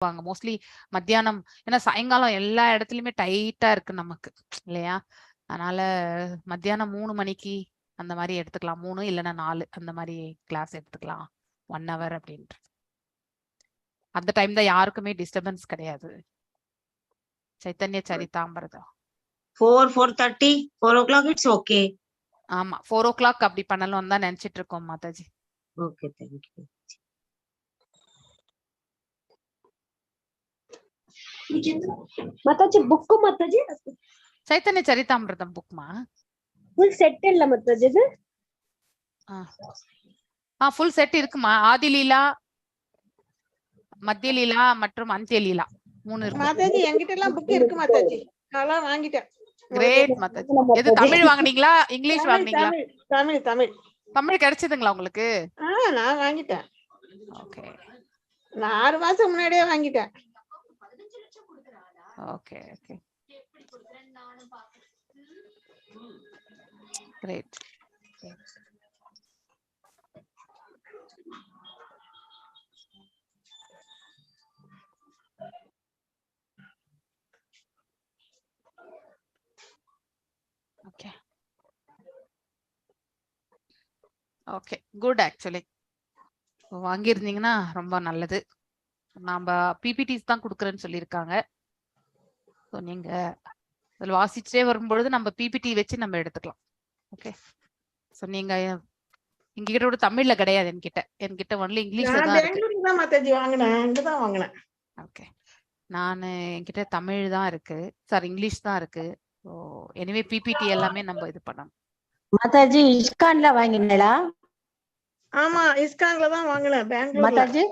Mostly மத்தியானம், ஏன்னா சாயங்காலம் எல்லா இடத்துலயுமே டைட்டா இருக்கு நமக்கு இல்லையா? அதனால மத்தியானம் 3 மணிக்கு அந்த மாதிரி எடுத்துக்கலாம். 3 இல்லைன்னா 4 அந்த மாதிரி கிளாஸ் எடுத்துக்கலாம். 1 hour அப்படின்ட்டு. அந்த டைம் தான் யாருக்குமே டிஸ்டர்பன்ஸ் கிடையாது. Chaitanya Charitamrita 4:30 4 o'clock it's okay. ஆமா 4 o'clock அப்படி பண்ணலாம் தான் நினைச்சிட்டு இருக்கோம் Mataji. Okay, thank you Mataji. Book Mataji Chaitanya Charitamrita புக்மா ஃபுல் செட் இல்ல மாதாஜி? இது ஃபுல் செட் இருக்குமா. ஆதிலீலா, மத்திய லீலா மற்றும் அந்திய லீலா 3 இருக்கு மாதாஜி. என்கிட்ட எல்லாம் புக் இருக்கு மாதாஜி, நான் வாங்கிட்டேன். கிரேட் மாதாஜி. எது தமிழ் வாங்குனீங்களா இங்கிலீஷ் வாங்குனீங்களா? தமிழ் தமிழ் தமிழ் கிடைச்சதுங்களா உங்களுக்கு? நான் வாங்கிட்டேன். ஓகே, நான் 6 மாசம் முன்னாடியே வாங்கிட்டேன். Okay okay, great. Okay okay, good. Actually வாங்கியிருந்தீங்கன்னா ரொம்ப நல்லது. நாம பிபிடிஸ் தான் கொடுக்குறேன்னு சொல்லியிருக்காங்க. ஸோ நீங்க அதில் வாசிச்சுட்டே வரும்பொழுது நம்ம பிபிடி வச்சு நம்ம எடுத்துக்கலாம். ஓகே, ஸோ நீங்க எங்ககிட்ட கூட தமிழ்ல கிடையாது, என்கிட்ட ஒன்லி இங்கிலீஷ்ல தான் இருக்கு. மாதாஜி வாங்கினேன், அங்க தான் வாங்கினேன். ஓகே, நான் என்கிட்ட தமிழ் தான் இருக்கு சார், இங்கிலீஷ் தான் இருக்கு. ஸோ எனிவே பிபிடி எல்லாமே நம்ம இது பண்ணணும். மாதாஜி இஸ்கான்ல வாங்கினீங்களா? ஆமா, இஸ்கான்ல தான் வாங்கினேன், பெங்களூர் மாதாஜி.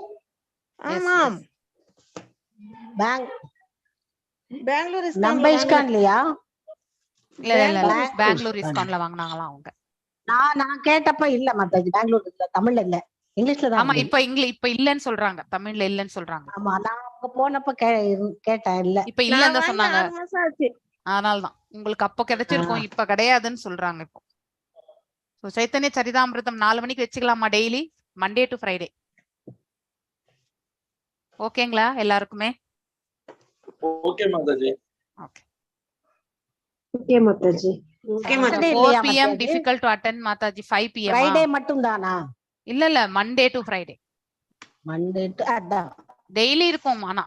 ஆமாம், பெங்களூர் நம்ம இஸ்கான்லயா? இல்ல இல்ல இல்ல, பெங்களூர் இஸ்கான்ல வாங்குனாங்களா அவங்க? நான் கேட்டப்ப இல்ல மாதாஜி, பெங்களூர் இல்ல, தமிழ்ல இல்ல, இங்கிலீஷ்ல தான். ஆமா, இப்ப இல்லன்னு சொல்றாங்க, தமிழ்ல இல்லன்னு சொல்றாங்க. ஆமா, நான் அங்க போனப்ப கேட்டேன், இல்ல இப்ப இல்லன்னு தான் சொன்னாங்க. 6 மாசம் ஆச்சு. அதனாலதான் உங்களுக்கு அப்ப கிடைச்சிருக்கும், இப்ப கிடையாதுன்னு சொல்றாங்க இப்போ. சோ சைத்தன்ய சரிதாமிரதம் 4 மணிக்கு வச்சுக்கலாமா டெய்லி, மண்டே டு ஃப்ரைடே? ஓகேங்களா எல்லாருக்குமே? Okay Mataji. Okay okay Mataji. Okay 4 PM difficult to attend Mataji. 5 PM Friday மட்டும் தானா? இல்ல Monday to Friday. Monday to அதான் டெய்லி இருக்கும். ஆனா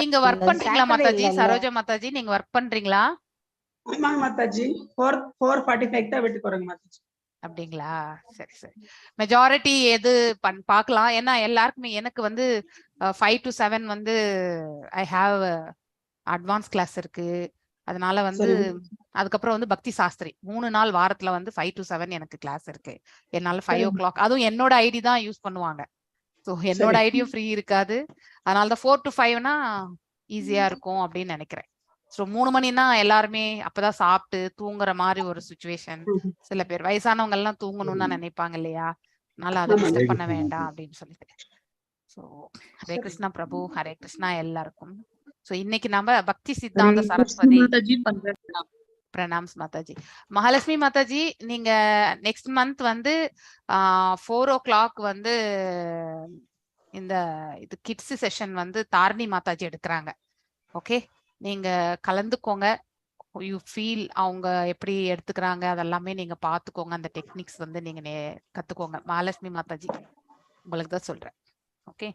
நீங்க ஒர்க் பண்றீங்களா மாதாஜி? சரோஜா மாதாஜி நீங்க ஒர்க் பண்றீங்களா? ஆமாங்க மாதாஜி, 4:45 தான் வீட்டுக்கு வரேங்க மாதாஜி. அப்படிங்களா? சரி சரி. மெஜாரிட்டி எது பார்க்கலாம். ஏன்னா எல்லாருக்குமே எனக்கு வந்து 5 to 7 வந்து ஐ ஹாவ் அட்வான்ஸ் கிளாஸ் இருக்கு. அதனால வந்து அதுக்கப்புறம் வந்து பக்தி சாஸ்திரி 3 நாள் வாரத்துல வந்து 5 to 7 எனக்கு கிளாஸ் இருக்கு. என்னால 5 o'clock, அதுவும் என்னோட ஐடி தான் யூஸ் பண்ணுவாங்க. ஸோ என்னோட ஐடியும் ஃப்ரீ இருக்காது. அதனால தான் 4 to 5னா ஈஸியா இருக்கும் அப்படின்னு நினைக்கிறேன். ஸோ 3 மணினா எல்லாருமே அப்பதான் சாப்பிட்டு தூங்குற மாதிரி ஒரு சுச்சுவேஷன். சில பேர் வயசானவங்க எல்லாம் தூங்கணும்னு தான் நினைப்பாங்க இல்லையா? அதனால அதை டிஸ்டர்ப் பண்ண வேண்டாம் அப்படின்னு சொல்லிட்டு. ஸோ ஹரே கிருஷ்ணா பிரபு, ஹரே கிருஷ்ணா எல்லாருக்கும். ஸோ இன்னைக்கு நம்ம பக்தி சித்தாந்த சரஸ்வதி பிரணாம்ஸ் மாதாஜி. மகாலட்சுமி மாதாஜி, நீங்க நெக்ஸ்ட் மந்த் வந்து 4 o'clock வந்து இந்த இது கிட்ஸ் செஷன் வந்து தாரணி மாதாஜி எடுக்கிறாங்க. ஓகே, நீங்க கலந்துக்கோங்க. யூ ஃபீல் அவங்க எப்படி எடுத்துக்கிறாங்க அதெல்லாமே நீங்க பாத்துக்கோங்க. அந்த டெக்னிக்ஸ் வந்து நீங்க கத்துக்கோங்க. மகாலட்சுமி மாதாஜி உங்களுக்கு தான் சொல்றேன். ஓகே,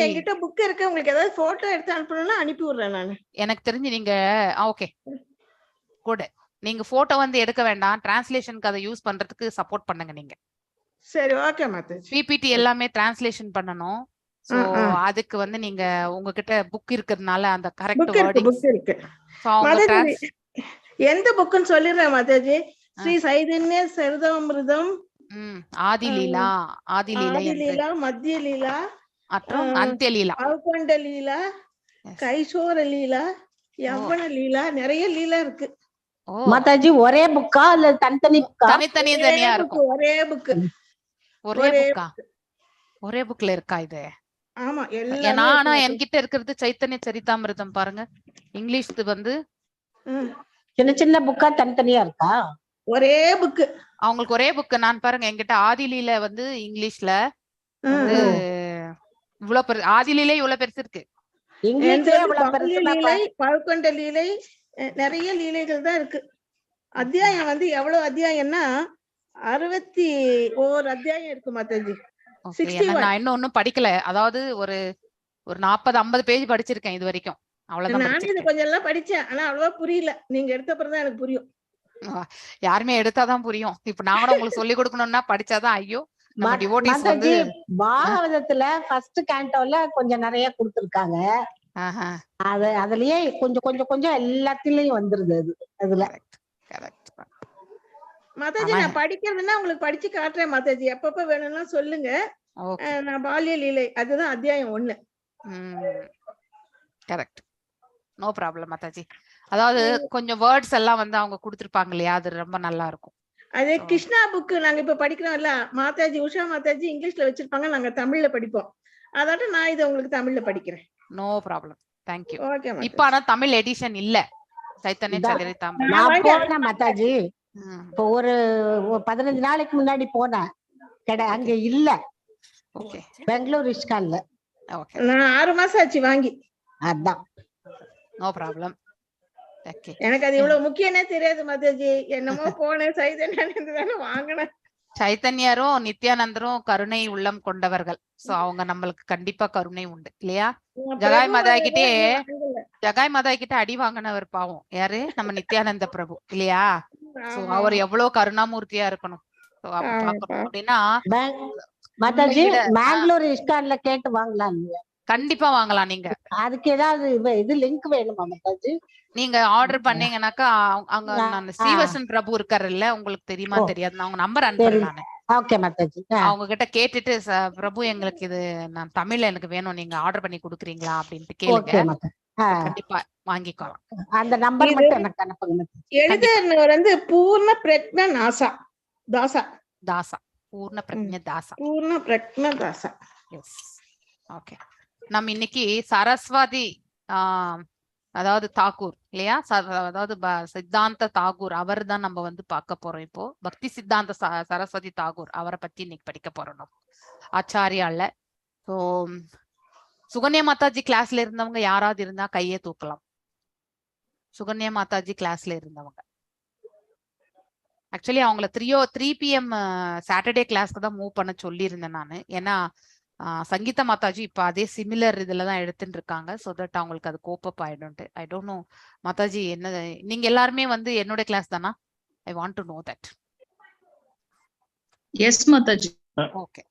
என்கிட்ட புக் இருக்கு. உங்களுக்கு ஏதாவது போட்டோ எடுத்து அனுப்பணும்னா அனுப்பி விடுறேன் நான். எனக்கு தெரிஞ்சு நீங்க ஓகே குட். நீங்க போட்டோ வந்து எடுக்க வேண்டாம், டிரான்ஸ்லேஷனுக்கு அதை யூஸ் பண்றதுக்கு சப்போர்ட் பண்ணுங்க நீங்க. சரி, ஓகே மாதாஜி. பிபிடி எல்லாமே டிரான்ஸ்லேஷன் பண்ணனும். சோ அதுக்கு வந்து நீங்க உங்ககிட்ட புக் இருக்கிறதுனால அந்த கரெக்ட் வேர்டிங்ஸ் இருக்கு. மாதாஜி எந்த புக்னு சொல்லிடுறேன் மாதாஜி. ஸ்ரீ சைதன்ய சரிதாமிர்தம், ஆதிலீலா, ஆதிலீலா, மத்திய லீலா, மற்றும் அந்திய லீலா, அவகண்ட லீலா, கைசோர லீலா, யவன லீலா, நிறைய லீலா இருக்கு. மாதாஜி ஒரே புக்கா இல்ல தனித்தனி புக்கா? தனித்தனியா இருக்கும். ஒரே புக். ஒரே புக்ல இருக்கா இது? ஆமா, ஆனா என்கிட்ட இருக்கிறது சைத்தன்ய சரிதாமிர்தம் பாருங்க. இங்கிலீஷ் வந்து சின்ன சின்ன புக்கா தனித்தனியா இருக்கா? ஒரே புக்கு. அவங்களுக்கு ஒரே புக்கு. நான் பாருங்க என்கிட்ட ஆதிலியில வந்து இங்கிலீஷ்ல வந்து இவ்வளவு பெரு ஆதிலிலே இவ்வளவு பெருசு இருக்கு. இங்கிலீஷ்லயே அவ்வளவு பெருசுனா லீலை, பழுக்கொண்ட லீலை, நிறைய லீலைகள் தான் இருக்கு. அத்தியாயம் வந்து எவ்வளவு அத்தியாயம்னா 61 அத்தியாயம் இருக்கு மாதாஜி. நான் இன்னும் ஒன்னும் படிக்கல. அதாவது ஒரு 40-50 பேஜ் படிச்சிருக்கேன் இது வரைக்கும். அவ்வளவுதான் நான் இது படிச்சிருக்கேன். கொஞ்சம் எல்லாம் படிச்சேன். ஆனா அவ்வளவா புரியல. நீங்க எடுத்த அப்புறம் தான் எனக்கு புரியும். யாருமே எடுத்தாதான் புரியும். இப்ப நான் கூட உங்களுக்கு சொல்லி கொடுக்கணும்னா படிச்சாதான் ஐயோ நம்ம டிவோட்டிஸ் வந்து பாகவதத்துல ஃபர்ஸ்ட் கேண்டோல கொஞ்சம் நிறைய கொடுத்திருக்காங்க. அதுலயே கொஞ்சம் எல்லாத்துலயும் வந்துருது அது. அதுல மாதாஜி நான் படிக்கிறதுன்னா உங்களுக்கு படிச்சு காட்டுறேன் மாதாஜி. எப்பப்ப வேணும்னா சொல்லுங்க. நான் பால்ய லீலை அதுதான் அத்தியாயம் 1. கரெக்ட். No problem Mataji. அதாவது கொஞ்சம் வேர்ட்ஸ் எல்லாம் வந்து அவங்க கொடுத்திருப்பாங்க இல்லையா, அது ரொம்ப நல்லா இருக்கும். அதே கிருஷ்ணா புக் நாங்க இப்ப படிக்கிறோம்ல மாதாஜி, உஷா மாதாஜி இங்கிலீஷ்ல வச்சிருப்பாங்க, நாங்க தமிழ்ல படிப்போம். அதாட்ட நான் இதை உங்களுக்கு தமிழ்ல படிக்கிறேன். No problem. தேங்க்யூ. ஓகே. இப்ப ஆனா தமிழ் எடிஷன் இல்ல. சைத்தன்ய சரிதாம் நான் போனேன் மாதாஜி. இப்போ ஒரு 15 நாளைக்கு முன்னாடி போனேன். அங்க இல்ல. பெங்களூர் ISKCONல. நான் 6 மாசம் ஆச்சு வாங்கி. அதான். No problem. எனக்கு அது இவ்வளவு முக்கியமே தெரியாது மாதாஜி. என்னமோ போனேன் சைதன்யானந்தன் வாங்கினேன். சைத்தன்யரும் நித்யானந்தரும் கருணை உள்ளம் கொண்டவர்கள். சோ அவங்க நம்மளுக்கு கண்டிப்பா கருணை உண்டு இல்லையா. ஜகாய் மாதா கிட்ட அடி வாங்கினவர் பாவம் யாரு, நம்ம நித்யானந்த பிரபு இல்லையா. சோ அவர் எவ்வளவு கருணாமூர்த்தியா இருக்கணும். அப்படின்னா மாதாஜி பெங்களூர் ISKCONல கேட்டு வாங்கலாம். கண்டிப்பா வாங்கலாம். நீங்க அதுக்கு ஏதாவது இது லிங்க் வேணுமா மாதாஜி? நீங்க ஆர்டர் பண்ணீங்கன்னாக்கா அங்க நான் ஸ்ரீவசன் பிரபு இருக்காருல்ல, உங்களுக்கு தெரியுமா தெரியாது, நான் அவங்க நம்பர் அனுப்புறேன் நானு. ஓகே மாதாஜி. அவங்க கிட்ட கேட்டுட்டு பிரபு எங்களுக்கு இது நான் தமிழ்ல எனக்கு வேணும், நீங்க ஆர்டர் பண்ணி கொடுக்குறீங்களா அப்படின்ட்டு கேளுங்க. கண்டிப்பா வாங்கிக்கலாம். அந்த நம்பர் மட்டும் எனக்கு அனுப்புங்க. எழுதுறவர் வந்து பூர்ண பிரக்ஞா தாசா. பூர்ண பிரக்ஞா தாசா. பூர்ண பிரக்ஞா தாசா. எஸ். ஓகே. நம்ம இன்னைக்கு சரஸ்வதி அதாவது தாக்கூர் இல்லையா, அதாவது சித்தாந்த தாக்கூர் அவர் தான் நம்ம வந்து பார்க்க போறோம். இப்போ பக்தி சித்தாந்த சரஸ்வதி தாக்கூர் அவரை பத்தி இன்னைக்கு படிக்க போறோம் நம்ம ஆச்சாரியால. ஸோ சுகன்யா மாதாஜி கிளாஸ்ல இருந்தவங்க யாராவது இருந்தா கையே தூக்கலாம். சுகன்யா மாதாஜி கிளாஸ்ல இருந்தவங்க ஆக்சுவலி அவங்கள 3 PM சாட்டர்டே கிளாஸ்க்கு தான் மூவ் பண்ண சொல்லியிருந்தேன் நான். ஏன்னா சங்கீதா மாதாஜி இப்ப அதே சிமிலர் இதுலதான் எடுத்துட்டு இருக்காங்க. சோ தட் அவங்களுக்கு அது கோப்பப் ஆயிடும்ட்டு. ஐ டோன்ட் நோ மாதாஜி என்ன நீங்க எல்லாருமே வந்து என்னோட கிளாஸ் தானா? I want to know that. Yes Mataji. Okay.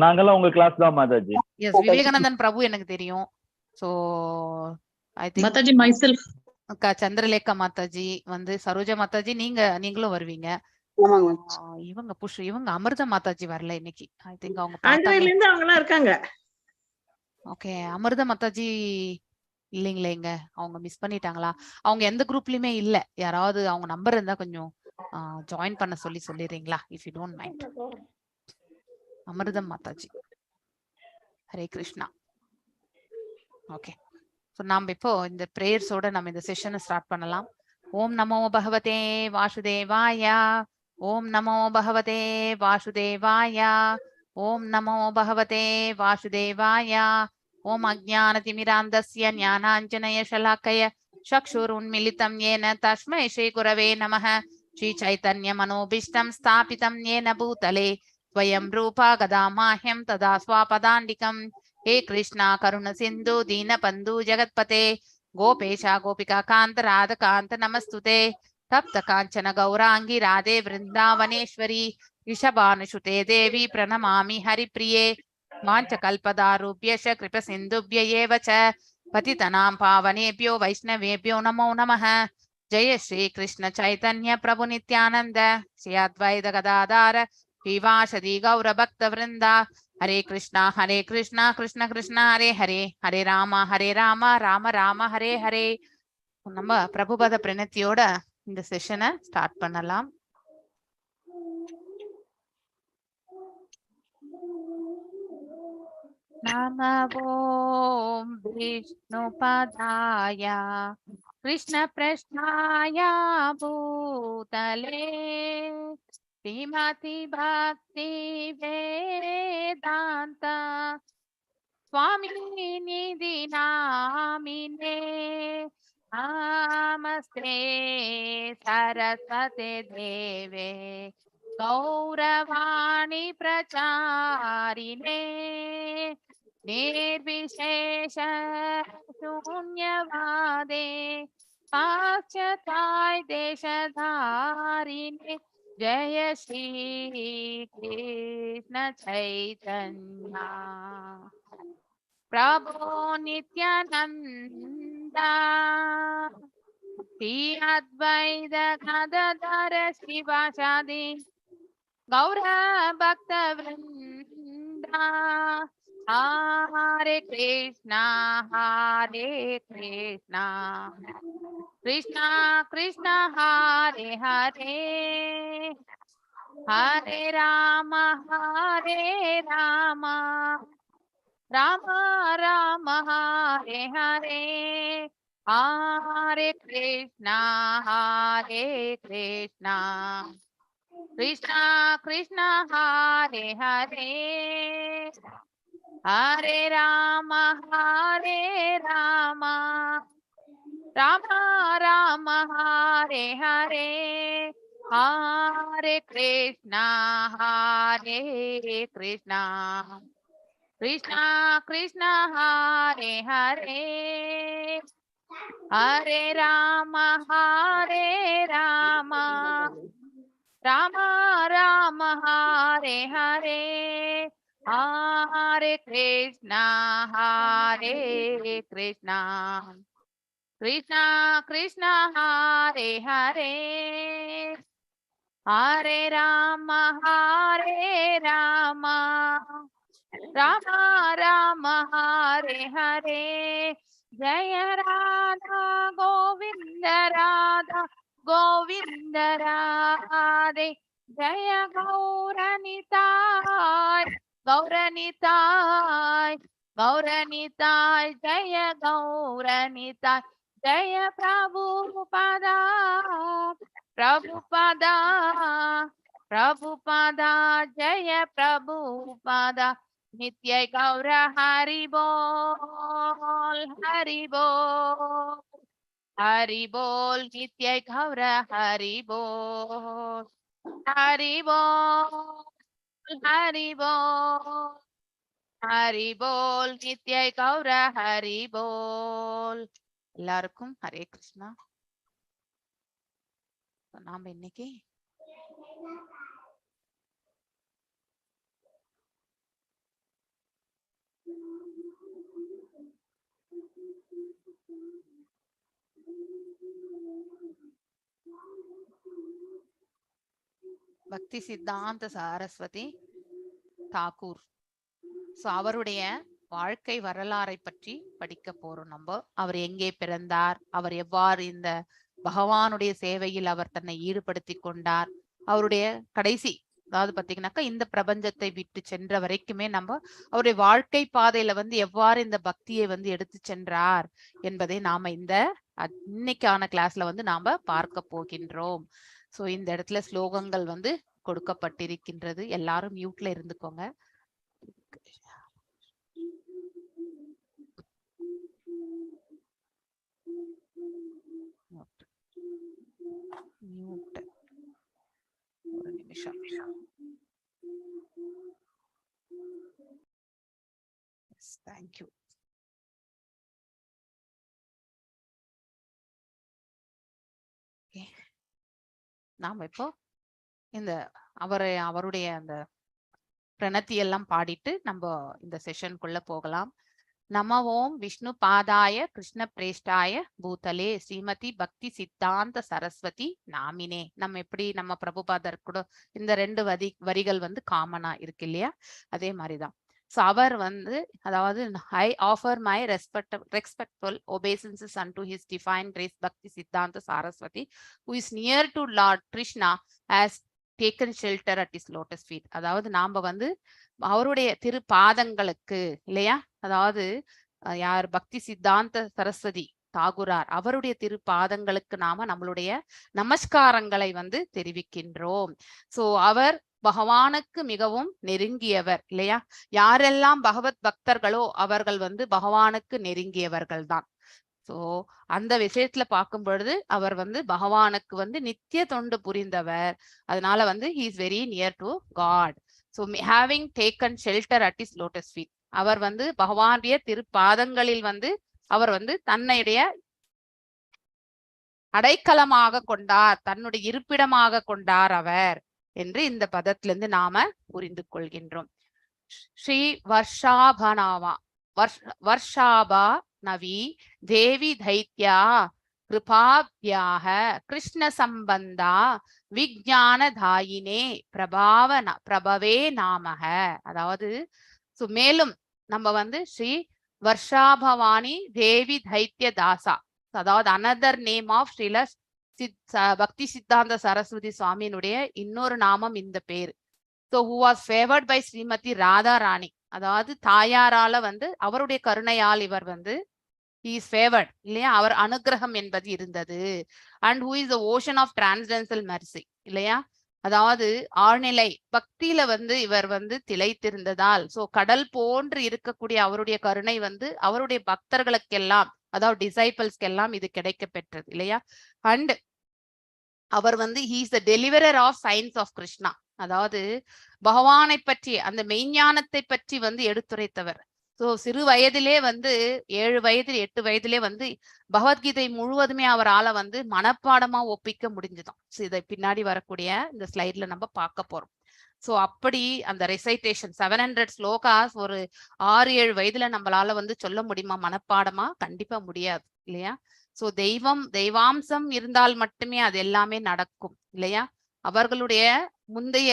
நாங்கலாம் உங்க கிளாஸ் தான் மாதாஜி. எஸ். விவேகானந்தன் பிரபு எனக்கு தெரியும். So I think Mataji myself Chandralekha Mataji வந்து சரோஜா மாதாஜி நீங்களும் வருவீங்க. இவங்க அமிர்த மாதாஜி வரல இன்னைக்கு. ஐ திங்க் அவங்க இருக்காங்க. ஓகே. அமிர்த மாதாஜி இல்லைங்களே, இங்க அவங்க மிஸ் பண்ணிட்டாங்களா? அவங்க எந்த குரூப்லயுமே இல்ல. யாராவது அவங்க நம்பர் இருந்தா கொஞ்சம் ஜாயின் பண்ண சொல்லிடுறீங்களா, இஃப் யூ டோன்ட் மைண்ட். அமிர்தம் மாதாஜி. ஹரே கிருஷ்ணா. ஓகே. ஸோ நாம் இப்போ இந்த பிரேயர்ஸோட நம்ம இந்த செஷனை ஸ்டார்ட் பண்ணலாம். ஓம் நமோ பகவதே வாசுதேவாய. ஓம் நமோ பகவதே வாசுதேவாய. ஓம் நமோ பகவதே வாசுதேவாய. ஓம் அஜ்ஞானதிமிராந்தஸ்ய ஞானாஞ்சனய ஷலாக்கய சக்ஷுருன்மிலிதம் ஏன தஸ்மை ஸ்ரீ குரவே நமः. ஸ்ரீ சைத்தன்ய மனோபீஷ்டம் ஸ்தாபிதம் ஏன பூதலே ஸ்வயம் ரூபா கதாமாஹ்யம் ததா ஸ்வாபதாண்டிகம். हे कृष्णा करुण सिंधु दीन बंधु जगतपते गोपेशा गोपिका कांत राध कांत नमस्तुते. तप्त कांचन गौरांगी राधे वृंदावनेश्वरी ऋषभानुसुते देवी प्रणमामि हरिप्रिये. वाञ्छकल्पदारुभ्यश्च कृप सिन्धुभ्य एव च पतितनां पावनेभ्यो वैष्णवेभ्यो नमो नमः. जय श्री कृष्ण चैतन्य प्रभु नित्यानंद श्री अद्वैत गदाधर श्रीवासदि गौर भक्त वृंदा. हरे कृष्णा कृष्ण कृष्ण हरे हरे हरे राम राम राम हरे हरे. நம்ம பிரபுபத பிரணத்தியோட இந்த செஷனை ஸ்டார்ட் பண்ணலாம். நமோ விஷ்ணுபதாய कृष्ण प्रश्नाय भूतले श्रीमती भक्ति वेदांत स्वामी निधि नामिने नमस्ते सरस्वती देवे गौरवाणी प्रचारिणे निर्विशेष शून्यवादे पाश्चात्य देशधारिणे जय श्री कृष्ण चैतन्य प्रभो नित्यानंदा श्री अद्वैत गदाधर शिवासादि गौर भक्त वृंदा हरे कृष्णा कृष्णा कृष्णा हरे हरे हरे राम राम राम हरे हरे हरे कृष्णा कृष्णा कृष्णा हरे हरे हरे राम राम राम हरे हरे हरे कृष्णा कृष्णा कृष्णा हरे हरे हरे राम राम हरे हरे हरे कृष्णा कृष्णा हरे हरे हरे राम राम हरे हरे जय राधा गोविंद राधे जय गौरनिताय जय गौरनिताय जय प्रभुपादा जय प्रभुपादा नित्य गौर हरि बोल नित्य गौर हरि बोल हरि बोल नित्य गौर हरि बोल எல்லாருக்கும் ஹரே கிருஷ்ணா. நாம இன்னைக்கு பக்தி சித்தாந்த சரஸ்வதி தாக்கூர் அவருடைய வாழ்க்கை வரலாறை பற்றி படிக்க போறோம். நம்ம அவர் எங்கே பிறந்தார், அவர் எவ்வாறு இந்த பகவானுடைய சேவையில் அவர் தன்னை ஈடுபடுத்தி கொண்டார், அவருடைய கடைசி அதாவது பாத்தீங்கன்னாக்கா இந்த பிரபஞ்சத்தை விட்டு சென்ற வரைக்குமே நம்ம அவருடைய வாழ்க்கை பாதையில எவ்வாறு இந்த பக்தியை எடுத்து சென்றார் என்பதை நாம இந்த இன்னைக்கான கிளாஸ்ல நாம பார்க்க போகின்றோம். சோ இந்த இடத்துல ஸ்லோகங்கள் கொடுக்கப்பட்டிருக்கின்றது. எல்லாரும் மியூட்ல இருந்துக்கோங்க. மியூட் ஒரு நிமிஷம். Thank you. Okay. நாம இப்போ இந்த அவருடைய அந்த பிரணத்தி எல்லாம் பாடிட்டு நம்ம இந்த செஷனுக்குள்ள போகலாம். நம ஓம் விஷ்ணு பாதாய கிருஷ்ண பிரேஷ்டாய பூதலே ஸ்ரீமதி பக்தி சித்தாந்த சரஸ்வதி நாமினே. நம்ம எப்படி நம்ம பிரபுபாதர் கூட இந்த 2 வரிகள் காமனா இருக்கு இல்லையா, அதே மாதிரிதான். So அவர் அதாவது I offer my respectful obeisances unto his divine grace Bhakti Siddhanta Saraswati, who is near to Lord Krishna, has taken shelter at his lotus feet. அதாவது நாம அவருடைய திரு பாதங்களுக்கு இல்லையா, அதாவது யார் பக்தி சித்தாந்த சரஸ்வதி தாகுரார் அவருடைய திருப்பாதங்களுக்கு நாம நம்மளுடைய நமஸ்காரங்களை வந்து தெரிவிக்கின்றோம். சோ அவர் பகவானுக்கு மிகவும் நெருங்கியவர் இல்லையா? யாரெல்லாம் பகவத் பக்தர்களோ அவர்கள் வந்து பகவானுக்கு நெருங்கியவர்கள் தான். சோ அந்த விஷயத்துல பார்க்கும் பொழுது அவர் வந்து பகவானுக்கு வந்து நித்திய தொண்டு புரிந்தவர். அதனால வந்து he is very near to God. So having taken shelter at his lotus feet, அவர் வந்து பகவானுடைய திருப்பாதங்களில் வந்து அவர் வந்து தன்னுடைய அடைக்கலமாக கொண்டார், தன்னுடைய இருப்பிடமாக கொண்டார் அவர் என்று இந்த பதத்திலிருந்து நாம புரிந்து கொள்கின்றோம். ஸ்ரீ வர்ஷாபனாவா வர்ஷாபா நவி தேவி தைத்யா கிருபாப்யாக கிருஷ்ண சம்பந்தா விஜானதாயினே பிரபவே நாமக. அதாவது மேலும் நம்ம வந்து ஸ்ரீ வர்ஷாபவானி தேவி தைத்ய தாசா, அதாவது அனதர் நேம் ஆஃப் ஸ்ரீல பக்தி சித்தாந்த சரஸ்வதி சுவாமியினுடைய இன்னொரு நாமம் இந்த பேரு. So who was favored by Srimathi Radha ராணி, அதாவது தாயாரால வந்து அவருடைய கருணையால் இவர் வந்து he is favored இல்லையா, அவர் அனுகிரகம் என்பது இருந்தது. and who is the ocean of transcendental mercy இல்லையா, அதாவது ஆழ்நிலை பக்தியில வந்து இவர் வந்து திளைத்திருந்ததால் சோ கடல் போன்று இருக்கக்கூடிய அவருடைய கருணை வந்து அவருடைய பக்தர்களுக்கெல்லாம், அதாவது டிசைபிள்ஸ்க்கெல்லாம் இது கிடைக்க பெற்றது இல்லையா. அண்ட் அவர் வந்து he is the deliverer of signs of Krishna, அதாவது பகவானை பற்றி அந்த மெய்ஞானத்தை பற்றி வந்து எடுத்துரைத்தவர். சோ சிறு வயதிலே வந்து 7 வயதில் 8 வயதிலே வந்து பகவத்கீதை முழுவதுமே அவரால் வந்து மனப்பாடமா ஒப்பிக்க முடிஞ்சுதான். இதை பின்னாடி வரக்கூடிய இந்த ஸ்லைட்ல நம்ம பார்க்க போறோம். சோ அப்படி அந்த ரெசைட்டேஷன் 700 ஸ்லோகாஸ் ஒரு 6-7 வயதுல நம்மளால வந்து சொல்ல முடியுமா மனப்பாடமா? கண்டிப்பா முடியாது இல்லையா. சோ தெய்வாம்சம் இருந்தால் மட்டுமே அது எல்லாமே நடக்கும் இல்லையா. அவர்களுடைய முந்தைய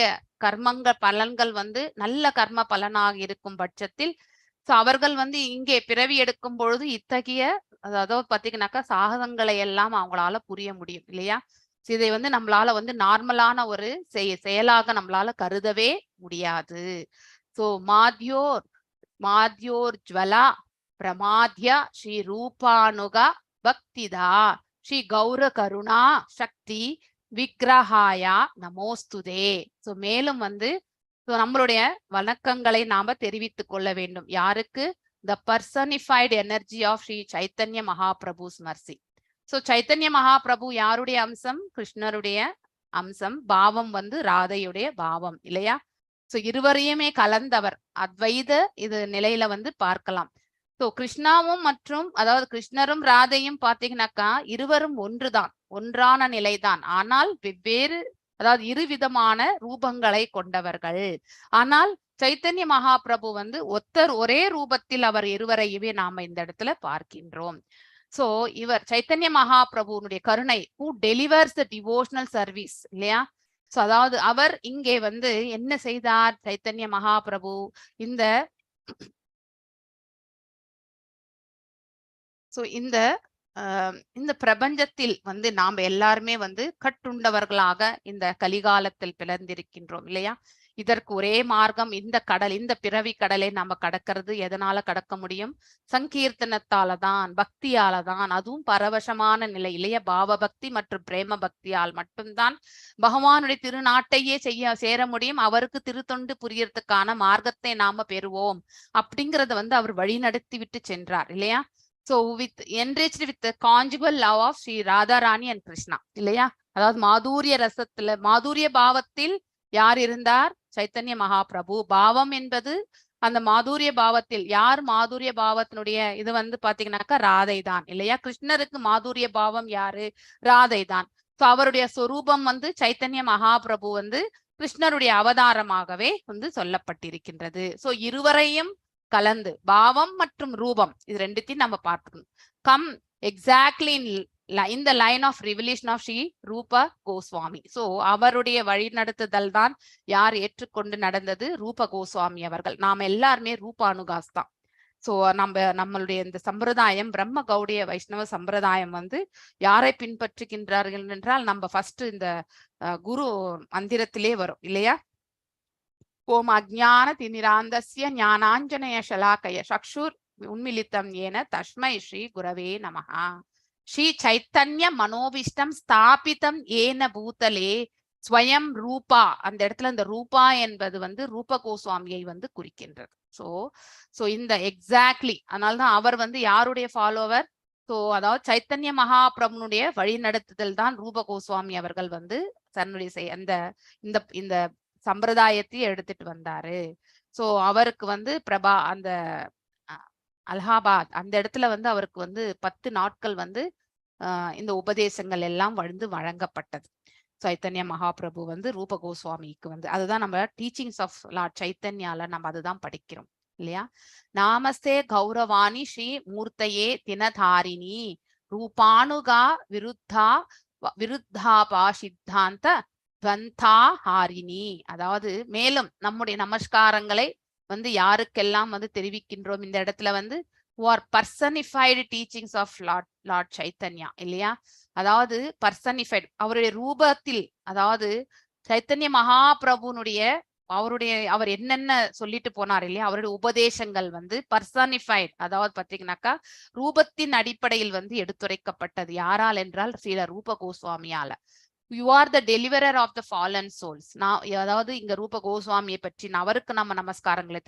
பலன்கள் வந்து நல்ல கர்ம பலனாக இருக்கும் பட்சத்தில் அவர்கள் வந்து இங்கே பிறவி எடுக்கும் பொழுது இத்தகைய அதாவது பாத்தீங்கன்னாக்கா சாகசங்களை எல்லாம் அவங்களால புரிய முடியும் இல்லையா. இதை வந்து நம்மளால வந்து நார்மலான ஒரு செயலாக நம்மளால கருதவே முடியாது. சோ மாத்யோர் ஜ்வலா பிரமாத்யா ஸ்ரீ ரூபானுகா பக்திதா ஸ்ரீ கௌர கருணா சக்தி விக்ரஹாயா நமோஸ்துதே. சோ மேலும் வந்து நம்மளுடைய வணக்கங்களை நாம தெரிவித்துக் கொள்ள வேண்டும். யாருக்கு? The personified energy of Shri Chaitanya Mahaprabhu's mercy. So Chaitanya Mahaprabhu யாருடைய அம்சம்? கிருஷ்ணருடைய அம்சம். பாவம் வந்து ராதையுடைய பாவம் இல்லையா. சோ இருவரையுமே கலந்தவர் அத்வைத இது நிலையில வந்து பார்க்கலாம். சோ கிருஷ்ணாவும் மற்றும் அதாவது கிருஷ்ணரும் ராதையும் பாத்தீங்கன்னாக்கா இருவரும் ஒன்றுதான், ஒன்றான நிலைதான். ஆனால் வெவ்வேறு அதாவது இருவிதமான ரூபங்களை கொண்டவர்கள். ஆனால் சைத்தன்ய மகாபிரபு வந்து ஒரே ரூபத்தில் அவர் இருவரையுமே நாம இந்த இடத்துல பார்க்கின்றோம். சோ இவர் சைத்தன்ய மகாபிரபுனுடைய கருணை who delivers the devotional service இல்லையா. சோ அதாவது அவர் இங்கே வந்து என்ன செய்தார்? சைத்தன்ய மகாபிரபு இந்த பிரபஞ்சத்தில் வந்து நாம் எல்லாருமே வந்து கட்டுண்டவர்களாக இந்த கலிகாலத்தில் பிளந்திருக்கின்றோம் இல்லையா. இதற்கு ஒரே மார்க்கம் இந்த கடல், இந்த பிறவி கடலை நாம கடக்கிறது. எதனால கடக்க முடியும்? சங்கீர்த்தனத்தால தான், பக்தியால தான். அதுவும் பரவசமான நிலை இல்லையா. பாவ பக்தி மற்றும் பிரேம பக்தியால் மட்டும்தான் பகவானுடைய திருநாட்டையே சேர முடியும். அவருக்கு திருத்தொண்டு புரியறதுக்கான மார்க்கத்தை நாம பெறுவோம் அப்படிங்கறத வந்து அவர் வழி நடத்தி விட்டு சென்றார் இல்லையா. So enriched with the conjugal love of Sri Radharani and Krishna இல்லையா. அதாவது மாதுரிய ரசத்துல மாதுரிய பாவத்தில் யார் இருந்தார்? சைத்தன்ய மகாபிரபு. பாவம் என்பது அந்த மாதுரிய பாவத்தில் யார்? மாதுரிய பாவத்தினுடைய இது வந்து பாத்தீங்கன்னாக்கா ராதை தான் இல்லையா. கிருஷ்ணருக்கு மாதுரிய பாவம் யாரு? ராதை தான். சோ அவருடைய சொரூபம் வந்து சைத்தன்ய மகாபிரபு வந்து கிருஷ்ணருடைய அவதாரமாகவே வந்து சொல்லப்பட்டிருக்கின்றது. சோ இருவரையும் கலந்து பாவம் மற்றும் ரூபம் இது ரெண்டுத்தையும் நம்ம பார்த்துக்கணும். Come exactly in the line of revolution of Shri Rupa Goswami. So அவருடைய வழி நடத்துதல் தான் யார் ஏற்றுக்கொண்டு நடந்தது? ரூப கோஸ்வாமி அவர்கள். நாம எல்லாருமே ரூபானுகாஸ் தான். சோ நம்மளுடைய இந்த சம்பிரதாயம் பிரம்ம கௌடிய வைஷ்ணவ சம்பிரதாயம் வந்து யாரை பின்பற்றுகின்றார்கள் என்றால் நம்ம ஃபர்ஸ்ட் இந்த குரு மந்திரத்திலே வரும் இல்லையா. ஓம் அஜ்ஞான திமிராந்தஸ்ய ஞானாஞ்சனய ஷலாக்கய சக்ஷுர் உன்மிலிதம் ஏன தஸ்மை ஸ்ரீ குரவே நமஹ. ஸ்ரீ சைத்தன்ய மனோவிஷ்டம் ஸ்தாபிதம் ஏன பூதலே ஸ்வயம் ரூபா. அந்த இடத்துல இந்த ரூபா என்பது வந்து ரூப கோஸ்வாமியை வந்து குறிக்கின்றது. சோ இந்த எக்ஸாக்ட்லி அதனால்தான் அவர் வந்து யாருடைய ஃபாலோவர்? சோ அதாவது சைத்தன்ய மகாபிரபுனுடைய வழிநடத்துதல் தான் ரூப கோஸ்வாமி அவர்கள் வந்து தன்னுடைய இந்த சம்பிரதாயத்தை எடுத்துட்டு வந்தாரு. சோ அவருக்கு வந்து அந்த அலகாபாத் அந்த இடத்துல வந்து அவருக்கு வந்து 10 நாட்கள் வந்து இந்த உபதேசங்கள் எல்லாம் வழங்கப்பட்டது. சைத்தன்ய மகாபிரபு வந்து ரூப கோஸ்வாமிக்கு வந்து அதுதான் நம்ம டீச்சிங்ஸ் ஆஃப் லார்ட் சைத்தன்யால நம்ம அதுதான் படிக்கிறோம் இல்லையா? நாமஸ்தே கௌரவாணி ஸ்ரீ மூர்த்தையே தினதாரிணி ரூபானுகா விருத்தாபா சித்தாந்த துவந்தா ஹாரிணி. அதாவது மேலும் நம்முடைய நமஸ்காரங்களை வந்து யாருக்கெல்லாம் வந்து தெரிவிக்கின்றோம் இந்த இடத்துல வந்து who are personified teachings of Lord Chaitanya இல்லையா? அதாவது பர்சனிஃபைடு அவருடைய ரூபத்தில், அதாவது சைத்தன்ய மகாபிரபுனுடைய அவர் என்னென்ன சொல்லிட்டு போனார் இல்லையா, அவருடைய உபதேசங்கள் வந்து பர்சனிஃபைட், அதாவது பாத்தீங்கன்னாக்கா ரூபத்தின் அடிப்படையில் வந்து எடுத்துரைக்கப்பட்டது. யாரால் என்றால் ஸ்ரீல ரூப கோஸ்வாமியால. You are the deliverer of the fallen souls. அதாவது இங்க ரூப கோஸ்வாமியை பற்றி அவருக்கு நம்ம நமஸ்காரங்களை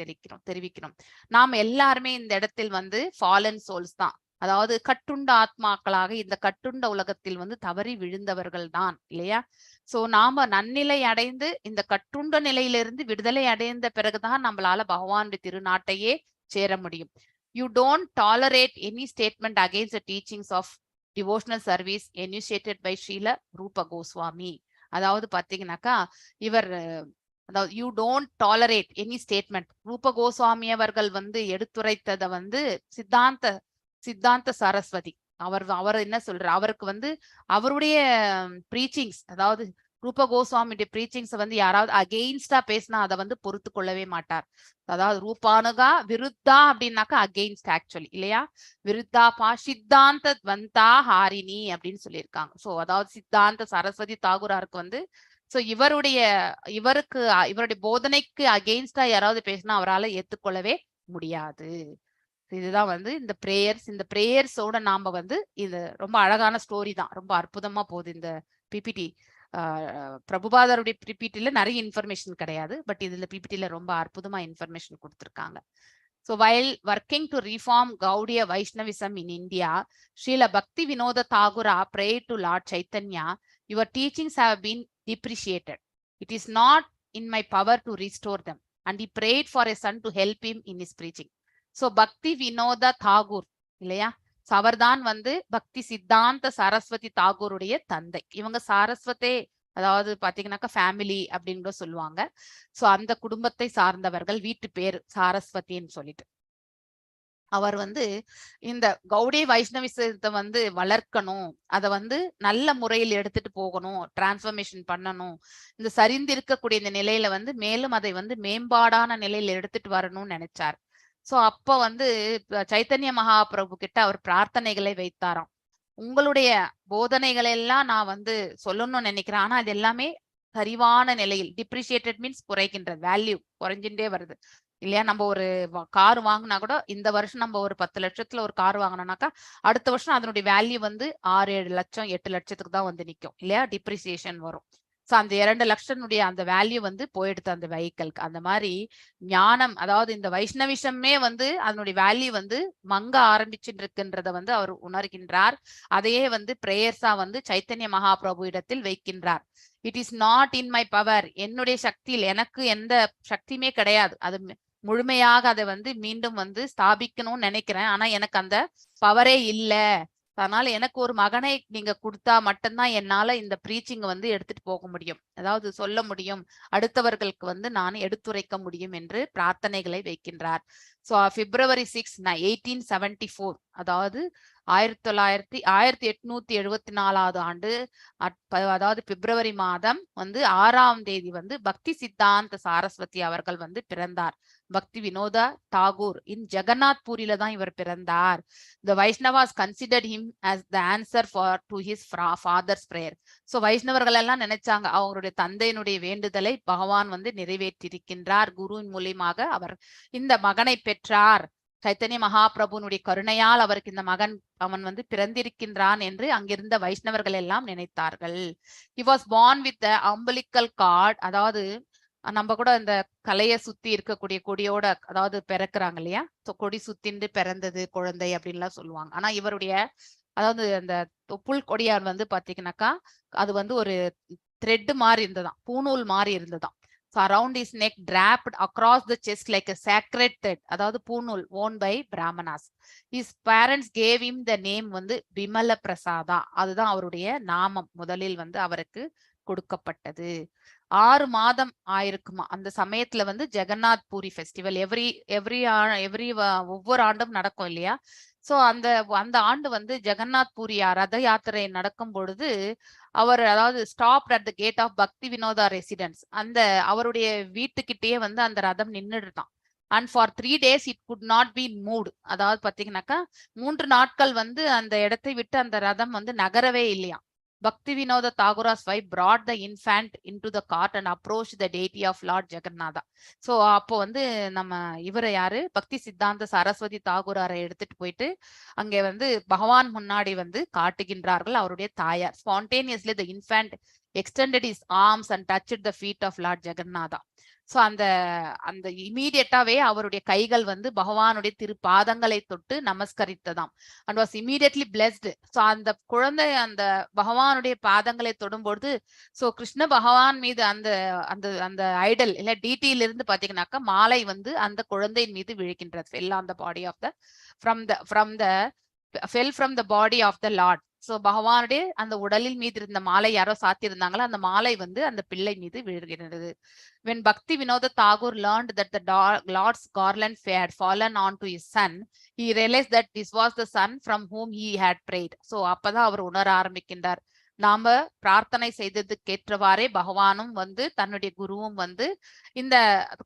தெரிவிக்கிறோம். நாம் எல்லாருமே இந்த இடத்தில் வந்து ஃபாலன் சோல்ஸ் தான், அதாவது கட்டுண்ட ஆத்மாக்களாக இந்த கட்டுண்ட உலகத்தில் வந்து தவறி விழுந்தவர்கள் தான் இல்லையா? சோ நாம நன்னிலை அடைந்து இந்த கட்டுண்ட நிலையிலிருந்து விடுதலை அடைந்த பிறகுதான் நம்மளால பகவானுடைய திருநாட்டையே சேர முடியும். You don't tolerate any statement against the teachings of devotional service initiated by Srila Rupa Goswami. அதாவது பாத்தீங்கன்னாக்கா இவர் அதாவது you don't tolerate any statement. ரூப கோஸ்வாமி அவர்கள் வந்து எடுத்துரைத்ததை வந்து சித்தாந்த சரஸ்வதி அவர் என்ன சொல்ற, அவருக்கு வந்து அவருடைய ப்ரீச்சிங்ஸ், அதாவது ரூப கோஸ்வாமியுடைய ப்ரீச்சிங்ஸ் வந்து யாராவது அகெயின்ஸ்டா பேசினா அதை வந்து பொறுத்து கொள்ளவே மாட்டார். அதாவது ரூபானுகா விருத்தா அப்படின்னாக்கா அகெயின்ஸ்ட் ஆக்சுவலி இல்லையா? விருத்தாபா சித்தாந்த துவந்தா ஹாரிணி அப்படின்னு சொல்லியிருக்காங்க. சோ அதாவது சித்தாந்த சரஸ்வதி தாகூராருக்கு வந்து சோ இவருடைய போதனைக்கு அகெயின்ஸ்டா யாராவது பேசினா அவரால் ஏற்றுக்கொள்ளவே முடியாது. இதுதான் வந்து இந்த பிரேயர்ஸோட நாம வந்து இது ரொம்ப அழகான ஸ்டோரி தான், ரொம்ப அற்புதமா போகுது இந்த பிபிடி. பிரபுபாதருடைய பிபிடில நிறைய இன்ஃபர்மேஷன் கிடையாது, பட் இதுல பிபிடில ரொம்ப அற்புதமா இன்ஃபர்மேஷன் கொடுத்திருக்காங்க. So while working to reform Gaudiya Vaishnavism in India, Srila Bhakti Vinoda Thagura prayed to Lord Chaitanya, your teachings have been depreciated. It is not in my power to restore them. And he prayed for a son to help him in his preaching. So Bhakti Vinoda Thagur இல்லையா? அவர்தான் வந்து பக்தி சித்தாந்த சரஸ்வதி தாகூருடைய தந்தை. இவங்க சாரஸ்வதே அதாவது பாத்தீங்கன்னாக்கா family அப்படின்னு சொல்லுவாங்க. சோ அந்த குடும்பத்தை சார்ந்தவர்கள், வீட்டு பேர் சாரஸ்வதின்னு சொல்லிட்டு அவர் வந்து இந்த கௌடிய வைஷ்ணவிசத்தை வந்து வளர்க்கணும், அதை வந்து நல்ல முறையில் எடுத்துட்டு போகணும், டிரான்ஸ்ஃபர்மேஷன் பண்ணணும், இந்த சரிந்து இருக்கக்கூடிய இந்த நிலையில வந்து மேலும் அதை வந்து மேம்பாடான நிலையில எடுத்துட்டு வரணும்னு நினைச்சார். சோ அப்ப வந்து சைத்தன்ய மகாபிரபு கிட்ட அவர் பிரார்த்தனைகளை வைத்தாராம். உங்களுடைய போதனைகளை எல்லாம் நான் வந்து சொல்லணும்னு நினைக்கிறேன், ஆனா அது எல்லாமே சரிவான நிலையில், டிப்ரிசியேட்டட் மீன்ஸ் குறைக்கின்ற வேல்யூ குறைஞ்சுட்டே வருது இல்லையா? நம்ம ஒரு கார் வாங்கினா கூட இந்த வருஷம் நம்ம ஒரு 10 லட்சத்துல ஒரு கார் வாங்கினோம்னாக்கா அடுத்த வருஷம் அதனுடைய வேல்யூ வந்து 6-7 லட்சம் 8 லட்சத்துக்கு தான் வந்து நிற்கும் இல்லையா? டிப்ரிசியேஷன் வரும். சோ அந்த 2 லட்சத்தினுடைய அந்த வேல்யூ வந்து போயிடுது அந்த வெஹிக்கிள்க்கு. அந்த மாதிரி ஞானம், அதாவது இந்த வைஷ்ணவிசமே வந்து அதனுடைய வேல்யூ வந்து மங்க ஆரம்பிச்சுட்டு இருக்குன்றத வந்து அவர் உணர்கின்றார். அதையே வந்து பிரேயர்ஸா வந்து சைத்தன்ய மகாபிரபு இடத்தில் வைக்கின்றார். It is not in my power, என்னுடைய சக்தியில் எனக்கு எந்த சக்தியுமே கிடையாது, அது முழுமையாக அதை வந்து மீண்டும் வந்து ஸ்தாபிக்கணும்னு நினைக்கிறேன், ஆனா எனக்கு அந்த பவரே இல்லை. அதனால எனக்கு ஒரு மகனை நீங்க கொடுத்தா மட்டும்தான் என்னால இந்த ப்ரீச்சிங் வந்து எடுத்துட்டு போக முடியும், அதாவது சொல்ல முடியும், அடுத்தவர்களுக்கு வந்து நான் எடுத்துரைக்க முடியும் என்று பிரார்த்தனைகளை வைக்கின்றார். ஸோ February 6, 1874, அதாவது 1874 ஆண்டு அதாவது பிப்ரவரி மாதம் வந்து 6ஆம் தேதி வந்து பக்தி சித்தாந்த சாரஸ்வதி அவர்கள் வந்து பிறந்தார். பக்தி வினோதா தாகூர் இன் ஜெகநாத்பூரில தான் இவர் பிறந்தார். The Vaishnavas considered him as the answer to his father's prayer. So வைஷ்ணவர்கள் எல்லாம் நினைச்சாங்க அவருடைய தந்தையினுடைய வேண்டுதலை பகவான் வந்து நிறைவேற்றியிருக்கின்றார், குருவின் மூலியமாக அவர் இந்த மகனை பெற்றார். சைத்தன்ய மகாபிரபுனுடைய கருணையால் அவருக்கு இந்த மகன் அவன் வந்து பிறந்திருக்கின்றான் என்று அங்கிருந்த வைஷ்ணவர்கள் எல்லாம் நினைத்தார்கள். He was born with the umbilical cord, அதாவது நம்ம கூட இந்த கலையை சுத்தி இருக்கக்கூடிய கொடியோட அதாவது பிறக்குறாங்க இல்லையா, கொடி சுத்தின்று பிறந்தது குழந்தை அப்படின்லாம் சொல்லுவாங்க. ஆனா இவருடைய அதாவது அந்த புல் கொடியார் வந்து பாத்தீங்கன்னாக்கா அது வந்து ஒரு த்ரெட் மாதிரி இருந்ததாம், பூநூல் மாதிரி இருந்ததாம். So around his neck draped across the chest like a sacred thread, அதாவது பூநூல் worn by Brahmanas. His parents gave him the name வந்து விமல பிரசாதா, அதுதான் அவருடைய நாமம் முதலில் வந்து அவருக்கு கொடுக்கப்பட்டது. 6 மாதம் ஆயிருக்குமா அந்த சமயத்துல வந்து ஜெகநாத் பூரி ஃபெஸ்டிவல் ஒவ்வொரு ஆண்டும் நடக்கும் இல்லையா. சோ அந்த ஆண்டு வந்து ஜெகநாத் பூரி ரத யாத்திரை நடக்கும் பொழுது அவர் அதாவது stop at the gate of Bhakti Vinoda residence, அந்த அவருடைய வீட்டுக்கிட்டேயே வந்து அந்த ரதம் நின்றுடுதான். And for 3 days it could not be moved, அதாவது பாத்தீங்கன்னாக்கா 3 நாட்கள் வந்து அந்த இடத்தை விட்டு அந்த ரதம் வந்து நகரவே இல்லையா. Bhakti Vinoda Thagora's wife brought the infant into the cart and approached the deity of Lord Jagannatha. So அப்போ வந்து நம்ம இவரை யாரு பக்தி சித்தாந்த சரஸ்வதி தாகூராரை எடுத்துட்டு போயிட்டு அங்கே வந்து பகவான் முன்னாடி வந்து காட்டுகின்றார்கள் அவருடைய தாயார். Spontaneously the infant extended his arms and touched the feet of Lord Jagannatha. So அந்த இமீடியட்டாவே அவருடைய கைகள் வந்து பகவானுடைய திருப்பாதங்களை தொட்டு நமஸ்கரித்ததாம். And was immediately blessed. So அந்த குழந்தை அந்த பகவானுடைய பாதங்களை தொடும்பொழுது சோ கிருஷ்ண பகவான் மீது அந்த அந்த அந்த ஐடல் இல்ல டிடியில இருந்து பாத்தீங்கன்னாக்கா மாலை வந்து அந்த குழந்தையின் மீது விழுகின்றது. Fell on the body of the fell from the body of the Lord. So பகவானுடைய அந்த உடலில் மீது இருந்த மாலை யாரோ சாத்தியிருந்தாங்களோ அந்த மாலை வந்து அந்த பிள்ளை மீது விழுகிறது. When Bhakti Vinoda Thakur learned that the Lord's garland had fallen onto his son, he realized that this was the son from whom he had prayed. So அப்பதான் அவர் உணர ஆரம்பிக்கின்றார், நாம பிரார்த்தனை செய்ததுக்கு ஏற்றவாறே பகவானும் வந்து தன்னுடைய குருவும் வந்து இந்த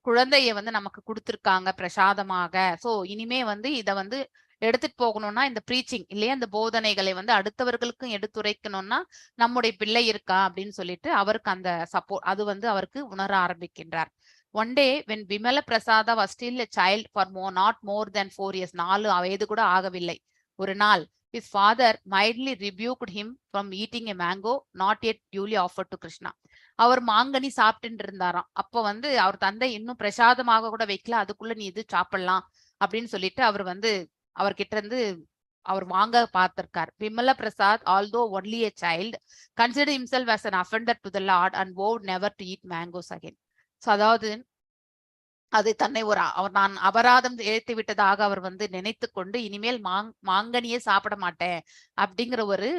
குழந்தைய வந்து நமக்கு கொடுத்திருக்காங்க பிரசாதமாக. சோ இனிமே வந்து இத வந்து எடுத்துட்டு போகணும்னா இந்த ப்ரீச்சிங் இல்லையா, இந்த போதனைகளை வந்து அடுத்தவர்களுக்கும் எடுத்துரைக்கணும்னா நம்முடைய பிள்ளை இருக்கா அப்படின்னு சொல்லிட்டு அவருக்கு அந்த சப்போர்ட் அது வந்து அவருக்கு உணர ஆரம்பிக்கின்றார். One day when Bimala Prasada was still a child for not more than 4 years, 4 வயது கூட ஆகவில்லை, ஒரு நாள் his father mildly rebuked him from eating a mango not yet duly offered to Krishna. அவர் மாங்கனி சாப்பிட்டு இருந்தாராம். அப்ப வந்து அவர் தந்தை இன்னும் பிரசாதமாக கூட வைக்கல, அதுக்குள்ள நீ இது சாப்பிடலாம் அப்படின்னு சொல்லிட்டு அவர் வந்து அவர்கிட்ட இருந்து அவர் வாங்க பார்த்திருக்கார். Bimala Prasad, although only a child, considered himself as an offender to the Lord and vowed never to eat mangoes again. So அதாவது அது தன்னை நான் அபராதம் இழைத்து விட்டதாக அவர் வந்து நினைத்து கொண்டு இனிமேல் மாங்கனியே சாப்பிட மாட்டேன் அப்படிங்கிற ஒரு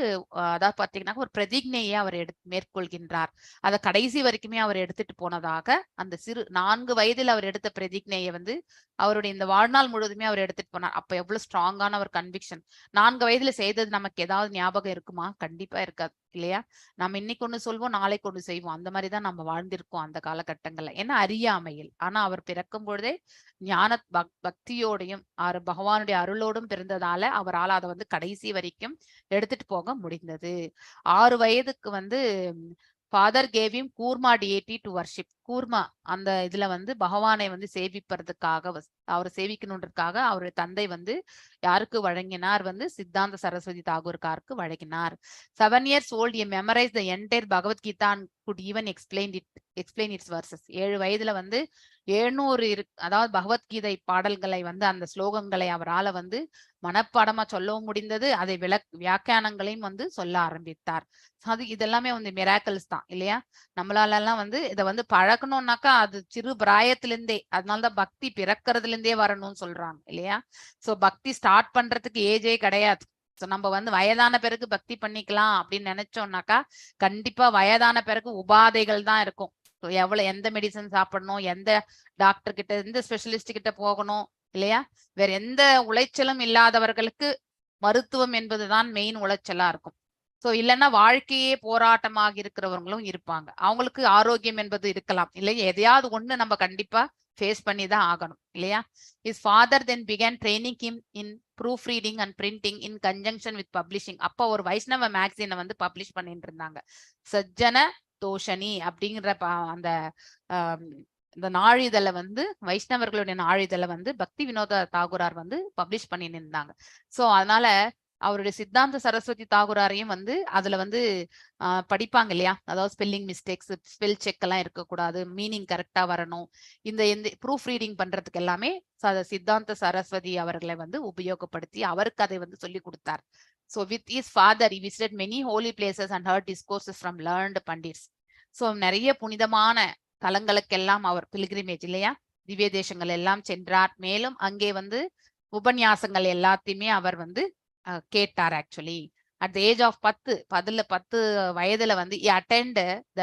அதாவது பாத்தீங்கன்னா ஒரு பிரதிஜையை அவர் மேற்கொள்கின்றார். அதை கடைசி வரைக்குமே அவர் எடுத்துட்டு போனதாக அந்த 4 வயதில் அவர் எடுத்த பிரதிஜையை வந்து அவருடைய இந்த வாழ்நாள் முழுவதுமே அவர் எடுத்துட்டு போனார். அப்ப எவ்வளவு ஸ்ட்ராங்கான ஒரு கன்விக்ஷன். 4 வயதுல செய்தது நமக்கு ஏதாவது ஞாபகம் இருக்குமா? கண்டிப்பா இருக்காது இல்லையா. நம்ம இன்னைக்கு ஒண்ணு சொல்வோம், நாளைக்கு ஒண்ணு செய்வோம். அந்த மாதிரிதான் நம்ம வாழ்ந்திருக்கோம் அந்த காலகட்டங்கள்ல, ஏன்னா அறியாமையில். ஆனா அவர் பிறக்கும் பொழுதே ஞான பக்தியோடையும் பகவானுடைய அருளோடும் பிறந்ததால அவரால் அதை வந்து கடைசி வரைக்கும் எடுத்துட்டு போக முடிந்தது. 6 வயதுக்கு வந்து father gave him Kurma deity to worship. Kurma அந்த இதுல வந்து பகவானை வந்து சேவிப்பதற்காக அவர் சேவிக்கணுன்றதுக்காக அவருடைய தந்தை வந்து யாருக்கு வழங்கினார் வந்து சித்தாந்த சரஸ்வதி தாகூர்காருக்கு வழங்கினார். 7 years old he memorized the entire Bhagavad Gita and could even explain its verses. 7 வயதுல வந்து 700 அதாவது பகவத்கீதை பாடல்களை வந்து அந்த ஸ்லோகங்களை அவரால் வந்து மனப்பாடமா சொல்லவும் முடிந்தது. அதை வியாக்கியானங்களையும் வந்து சொல்ல ஆரம்பித்தார். அது இதெல்லாமே வந்து மிராக்கிள்ஸ் தான் இல்லையா. நம்மளால எல்லாம் வந்து இதை வந்து பழக்கணும்னாக்கா அது சிறு பிராயத்திலிருந்தே, அதனாலதான் பக்தி பிறக்கிறதுல இருந்தே வரணும்னு சொல்றாங்க இல்லையா. சோ பக்தி ஸ்டார்ட் பண்றதுக்கு ஏஜே கிடையாது. சோ நம்ம வந்து வயதான பிறகு பக்தி பண்ணிக்கலாம் அப்படின்னு நினைச்சோம்னாக்கா கண்டிப்பா வயதான பிறகு உபாதைகள் தான் இருக்கும். எந்த மெடிசன் சாப்பிடணும், எந்த டாக்டர் கிட்ட எந்த ஸ்பெஷலிஸ்ட் கிட்ட போகணும் இல்லையா. வேற எந்த உளைச்சலும் இல்லாதவர்களுக்கு மருத்துவம் என்பதுதான் மெயின் உளைச்சலா இருக்கும். சோ இல்லைன்னா வாழ்க்கையே போராட்டமாக இருக்கிறவங்களும் இருப்பாங்க, அவங்களுக்கு ஆரோக்கியம் என்பது இருக்கலாம் இல்லையா. எதையாவது ஒண்ணு நம்ம கண்டிப்பா ஃபேஸ் பண்ணி தான் ஆகணும் இல்லையா. His father then began training him in proofreading and printing in conjunction with publishing. அப்ப ஒரு வைஷ்ணவ மேக்சினை வந்து பப்ளிஷ் பண்ணிட்டு இருந்தாங்க. சஜ்ஜன தோஷனி அப்படிங்கிற அந்த இந்த நாளிதழை வந்து வைஷ்ணவர்களுடைய நாளிதழை வந்து பக்தி வினோத தாகூரார் வந்து பப்ளிஷ் பண்ணி இருந்தாங்க. ஸோ அதனால அவருடைய சித்தாந்த சரஸ்வதி தாகூராரையும் வந்து அதுல வந்து படிப்பாங்க இல்லையா, அதாவது ஸ்பெல்லிங் மிஸ்டேக்ஸ், ஸ்பெல் செக் எல்லாம் இருக்கக்கூடாது, மீனிங் கரெக்டா வரணும், இந்த ப்ரூஃப் ரீடிங் பண்றதுக்கு எல்லாமே சித்தாந்த சரஸ்வதி அவர்களை வந்து உபயோகப்படுத்தி அவருக்கு அதை வந்து சொல்லி கொடுத்தார். So with is father he visited many holy places and heard discourses from learned pandits. So நிறைய புனிதமான தலங்களுக்கெல்லாம் அவர் பில்கிரிமேஜ் இல்லையா, திவ்ய தேசங்கள் எல்லாம் சென்றார். மேலும் அங்கே வந்து உபன்யாசங்கள் எல்லாத்தையுமே அவர் வந்து கேட்டார். Actually at the age of 10 வயதுல வந்து அட்டெண்ட் த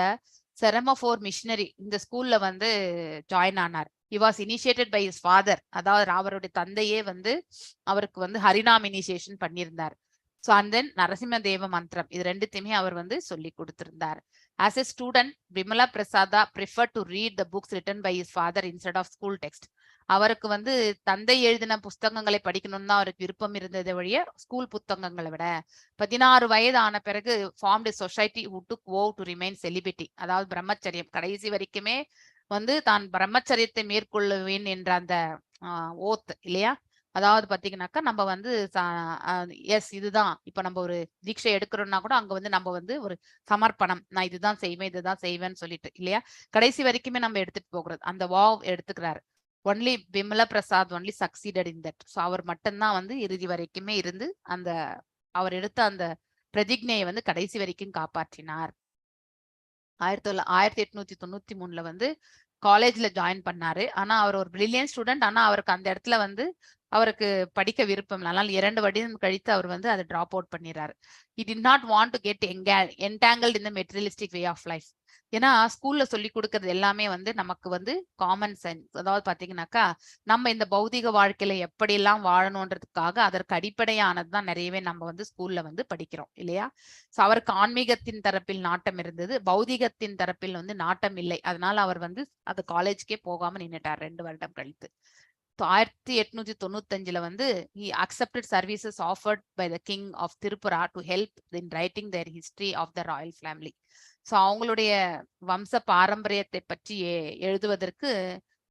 செரமோஃபோர் மிஷனரி இந்த ஸ்கூல்ல வந்து ஜாயின் ஆனார். he was initiated by his father, அதாவது அவருடைய தந்தையே வந்து அவருக்கு வந்து ஹரிநாம் இனிஷியேஷன் பண்ணியிருந்தார். ஸோ அண்ட் தென் நரசிம்ம தேவ மந்திரம் இது ரெண்டுத்தையுமே அவர் வந்து சொல்லி கொடுத்திருந்தார். As a student, Bimala Prasada preferred to read the books written by his father instead of school text. அவருக்கு வந்து தந்தை எழுதின புஸ்தகங்களை படிக்கணும்னு தான் அவருக்கு விருப்பம் இருந்ததை வழிய ஸ்கூல் புத்தகங்களை விட 16 வயது ஆன பிறகு formed society who took vow to remain celibate, அதாவது பிரம்மச்சரியம் கடைசி வரைக்குமே வந்து தான் பிரம்மச்சரியத்தை மேற்கொள்ளுவேன் என்ற அந்த ஓத் இல்லையா, அதாவது பாத்தீங்கன்னாக்கா நம்ம வந்து எஸ் இதுதான் இப்ப நம்ம ஒரு தீட்சை எடுக்கிறோம்னா கூட அங்க வந்து நம்ம வந்து ஒரு சமர்ப்பணம், நான் இதுதான் செய்வேன்னு சொல்லிட்டு இல்லையா, கடைசி வரைக்குமே நம்ம எடுத்துட்டு போகிறது அந்த வாவ் எடுத்துக்கிறாரு. Only Bimala Prasad only succeeded in that. So அவர் மட்டும்தான் வந்து இறுதி வரைக்குமே இருந்து அந்த அவர் எடுத்த அந்த பிரதிஜ்ஞையை வந்து கடைசி வரைக்கும் காப்பாற்றினார். 1893 வந்து காலேஜ்ல ஜாயின் பண்ணாரு. ஆனா அவர் ஒரு பிரில்லியன்ட் ஸ்டூடெண்ட். ஆனா அவருக்கு அந்த இடத்துல வந்து அவருக்கு படிக்க விருப்பம் இல்லை. அதனால 2 வருடம் கழித்து அவர் வந்து அதை டிராப் அவுட் பண்ணிடுறாரு. he did not want to get entangled in the materialistic way of life. ஏன்னா ஸ்கூல்ல சொல்லி கொடுக்கறது எல்லாமே வந்து நமக்கு வந்து காமன் சென்ஸ், அதாவது பாத்தீங்கன்னாக்கா நம்ம இந்த பௌதிக வாழ்க்கையில எப்படியெல்லாம் வாழணுன்றதுக்காக அதற்கு அடிப்படையானது தான் நிறையவே நம்ம வந்து ஸ்கூல்ல வந்து படிக்கிறோம் இல்லையா. ஸோ அவருக்கு ஆன்மீகத்தின் தரப்பில் நாட்டம் இருந்தது, பௌதிகத்தின் தரப்பில் வந்து நாட்டம் இல்லை. அதனால அவர் வந்து அது காலேஜ்க்கே போகாம நின்னுட்டார் 2 வருடம் கழித்து. 1895 வந்து he accepted services offered by the king of Tirupura to help in writing their history of the royal family. So அவங்களுடைய வம்ச பாரம்பரியத்தை பற்றி எழுதுவதற்கு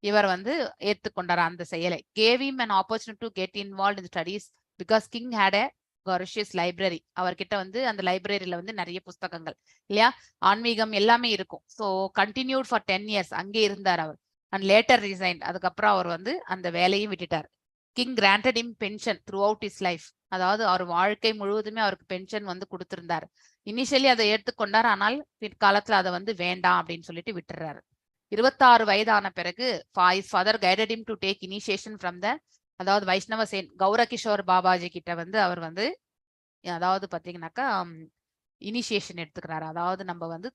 இவர் வந்து ஏற்றுக்கொண்டார் அந்த செயலை. gave him an opportunity to get involved in studies because king had a gorgeous library. அவர்கிட்ட வந்து அந்த லைப்ரரியில வந்து நிறைய புஸ்தகங்கள் இல்லையா, ஆன்மீகம் எல்லாமே இருக்கும். ஸோ continued for 10 years அங்கே இருந்தார் அவர். and later resigned. அதுக்கப்புறம் அவர் வந்து அந்த வேலையும் விட்டுட்டார். King granted him pension throughout his life. அதாவது அவர் வாழ்க்கை முழுவதுமே அவருக்கு பென்ஷன் வந்து கொடுத்திருந்தார். இனிஷியலி அதை ஏற்றுக்கொண்டார், ஆனால் பிற்காலத்துல அதை வந்து வேண்டாம் அப்படின்னு சொல்லிட்டு விட்டுறாரு. 26 வயதான பிறகு his father guided him to take initiation from the, அதாவது வைஷ்ணவ சேன் கௌரகிஷோர் பாபாஜி கிட்ட வந்து அவர் வந்து அதாவது பாத்தீங்கன்னாக்கா இனிஷியேஷன் எடுத்துக்கிறார். அதாவது நம்ம வந்து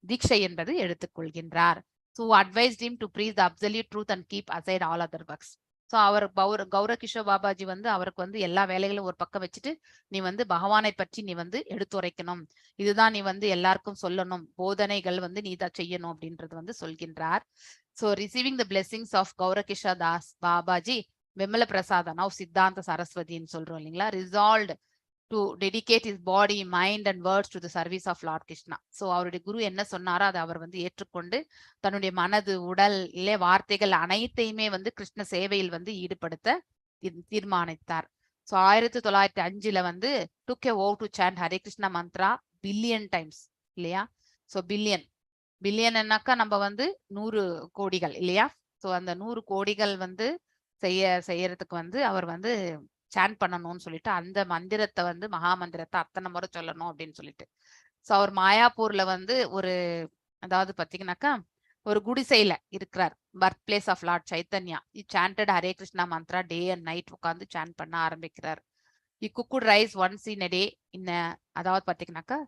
தீட்சை என்பது எடுத்துக்கொள்கின்றார். who advised him to preach the absolute truth and keep aside all other works. So அவர் கௌரகிஷோர் பாபாஜி வந்து அவருக்கு வந்து எல்லா வேலைகளும் ஒரு பக்கம் வச்சுட்டு நீ வந்து பகவானை பற்றி நீ வந்து எடுத்துரைக்கணும், இதுதான் நீ வந்து எல்லாருக்கும் சொல்லணும், போதனைகள் வந்து நீ தான் செய்யணும் அப்படின்றது வந்து சொல்கின்றார். So receiving the blessings of Gaurakishore Das Babaji Vimala Prasad now Siddhanta சரஸ்வதின்னு சொல்றோம் இல்லைங்களா, resolved to dedicate his body, mind and words to the service of Lord Krishna. So அவருடைய குரு என்ன சொன்னாரோ அதை அவர் வந்து ஏற்றுக்கொண்டு தன்னுடைய மனது, உடல், இல்லை வார்த்தைகள் அனைத்தையுமே வந்து கிருஷ்ண சேவையில் வந்து ஈடுபடுத்த தீர்மானித்தார். ஸோ 1905 வந்து took a vow to chant Hare Krishna mantra billion times இல்லையா. ஸோ பில்லியன் என்னாக்கா நம்ம வந்து 100 கோடிகள் இல்லையா. ஸோ அந்த 100 கோடிகள் வந்து செய்யறதுக்கு வந்து அவர் வந்து சாண்ட் பண்ணணும்னு சொல்லிட்டு அந்த மந்திரத்தை வந்து மகா மந்திரத்தை அத்தனை முறை சொல்லணும் அப்படின்னு சொல்லிட்டு. ஸோ அவர் மாயாப்பூர்ல வந்து ஒரு அதாவது பாத்தீங்கன்னாக்கா ஒரு குடிசையில இருக்கிறார், birth place of Lord Chaitanya. Chanted Hare Krishna mantra day and night உட்காந்து சாண்ட் பண்ண ஆரம்பிக்கிறார். Cooked rice once in a day அதாவது பாத்தீங்கன்னாக்கா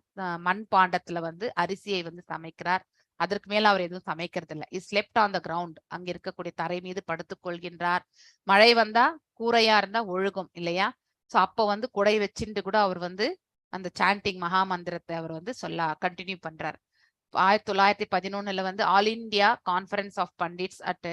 மண் பாண்டத்துல வந்து அரிசியை வந்து சமைக்கிறார். அதற்கு மேல அவர் எதுவும் சமைக்கிறது இல்லை. Is slept on the ground, அங்க இருக்கக்கூடிய தரை மீது படுத்துக் கொள்கின்றார். மழை வந்தா கூரையா இருந்தா ஒழுகும் இல்லையா. சோ அப்ப வந்து குடை வச்சுட்டு கூட அவர் வந்து அந்த சாண்டிங் மகா மந்திரத்தை அவர் வந்து கண்டினியூ பண்றார். 1911 வந்து all India conference of pandits at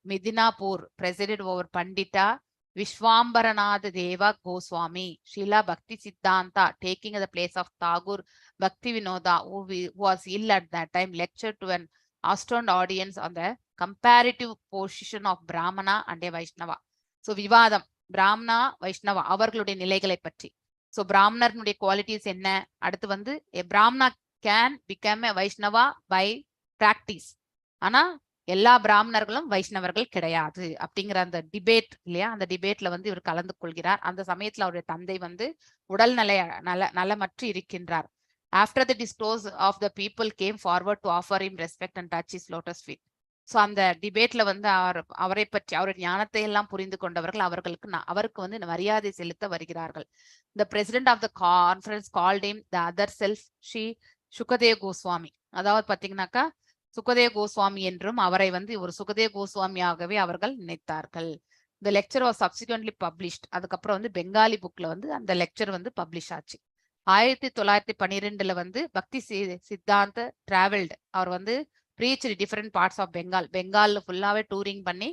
Midnapore presided over Pandita Vishvambharanatha Deva Goswami Shila Bhakti Siddhanta taking the place of Tagore Bhakti Vinoda who was ill at that time lectured to an astound audience on the comparative position of Brahmana and a Vaishnava. So விவாதம் பிராமணா வைஷ்ணவா அவர்களுடைய நிலைகளை பற்றி. So பிராமணர்களுடைய qualities என்ன, அடுத்து வந்து Brahmana can become a Vaishnava by practice, ஆனா எல்லா பிராமணர்களும் வைஷ்ணவர்கள் கிடையாது அப்படிங்கிற அந்த டிபேட் இல்லையா, அந்த டிபேட்ல வந்து இவர் கலந்து கொள்கிறார். அந்த சமயத்துல அவருடைய தந்தை வந்து உடல் நலமற்று இருக்கின்றார். After the discourse of the people came forward to offer him respect and touch his lotus feet. So அந்த டிபேட்ல வந்து அவரை பற்றி அவருடைய ஞானத்தை எல்லாம் புரிந்து கொண்டவர்கள் அவருக்கு வந்து மரியாதை செலுத்த வருகிறார்கள். The president of the conference called him the other self, Sri Sukhdev Goswami. அதாவது பாத்தீங்கன்னாக்கா சுகதேவ் கோஸ்வாமி என்றும் அவரை வந்து ஒரு சுகதேவ் கோஸ்வாமியாகவே அவர்கள் நினைத்தார்கள். The lecture was subsequently published. அதுக்கப்புறம் வந்து பெங்காலி புக்ல வந்து அந்த லெக்சர் வந்து பப்ளிஷ் ஆச்சு. 1912 வந்து பக்தி சித்தாந்த டிராவல்டு, அவர் வந்து preached different parts of பெங்கால்ல ஃபுல்லாவே டூரிங் பண்ணி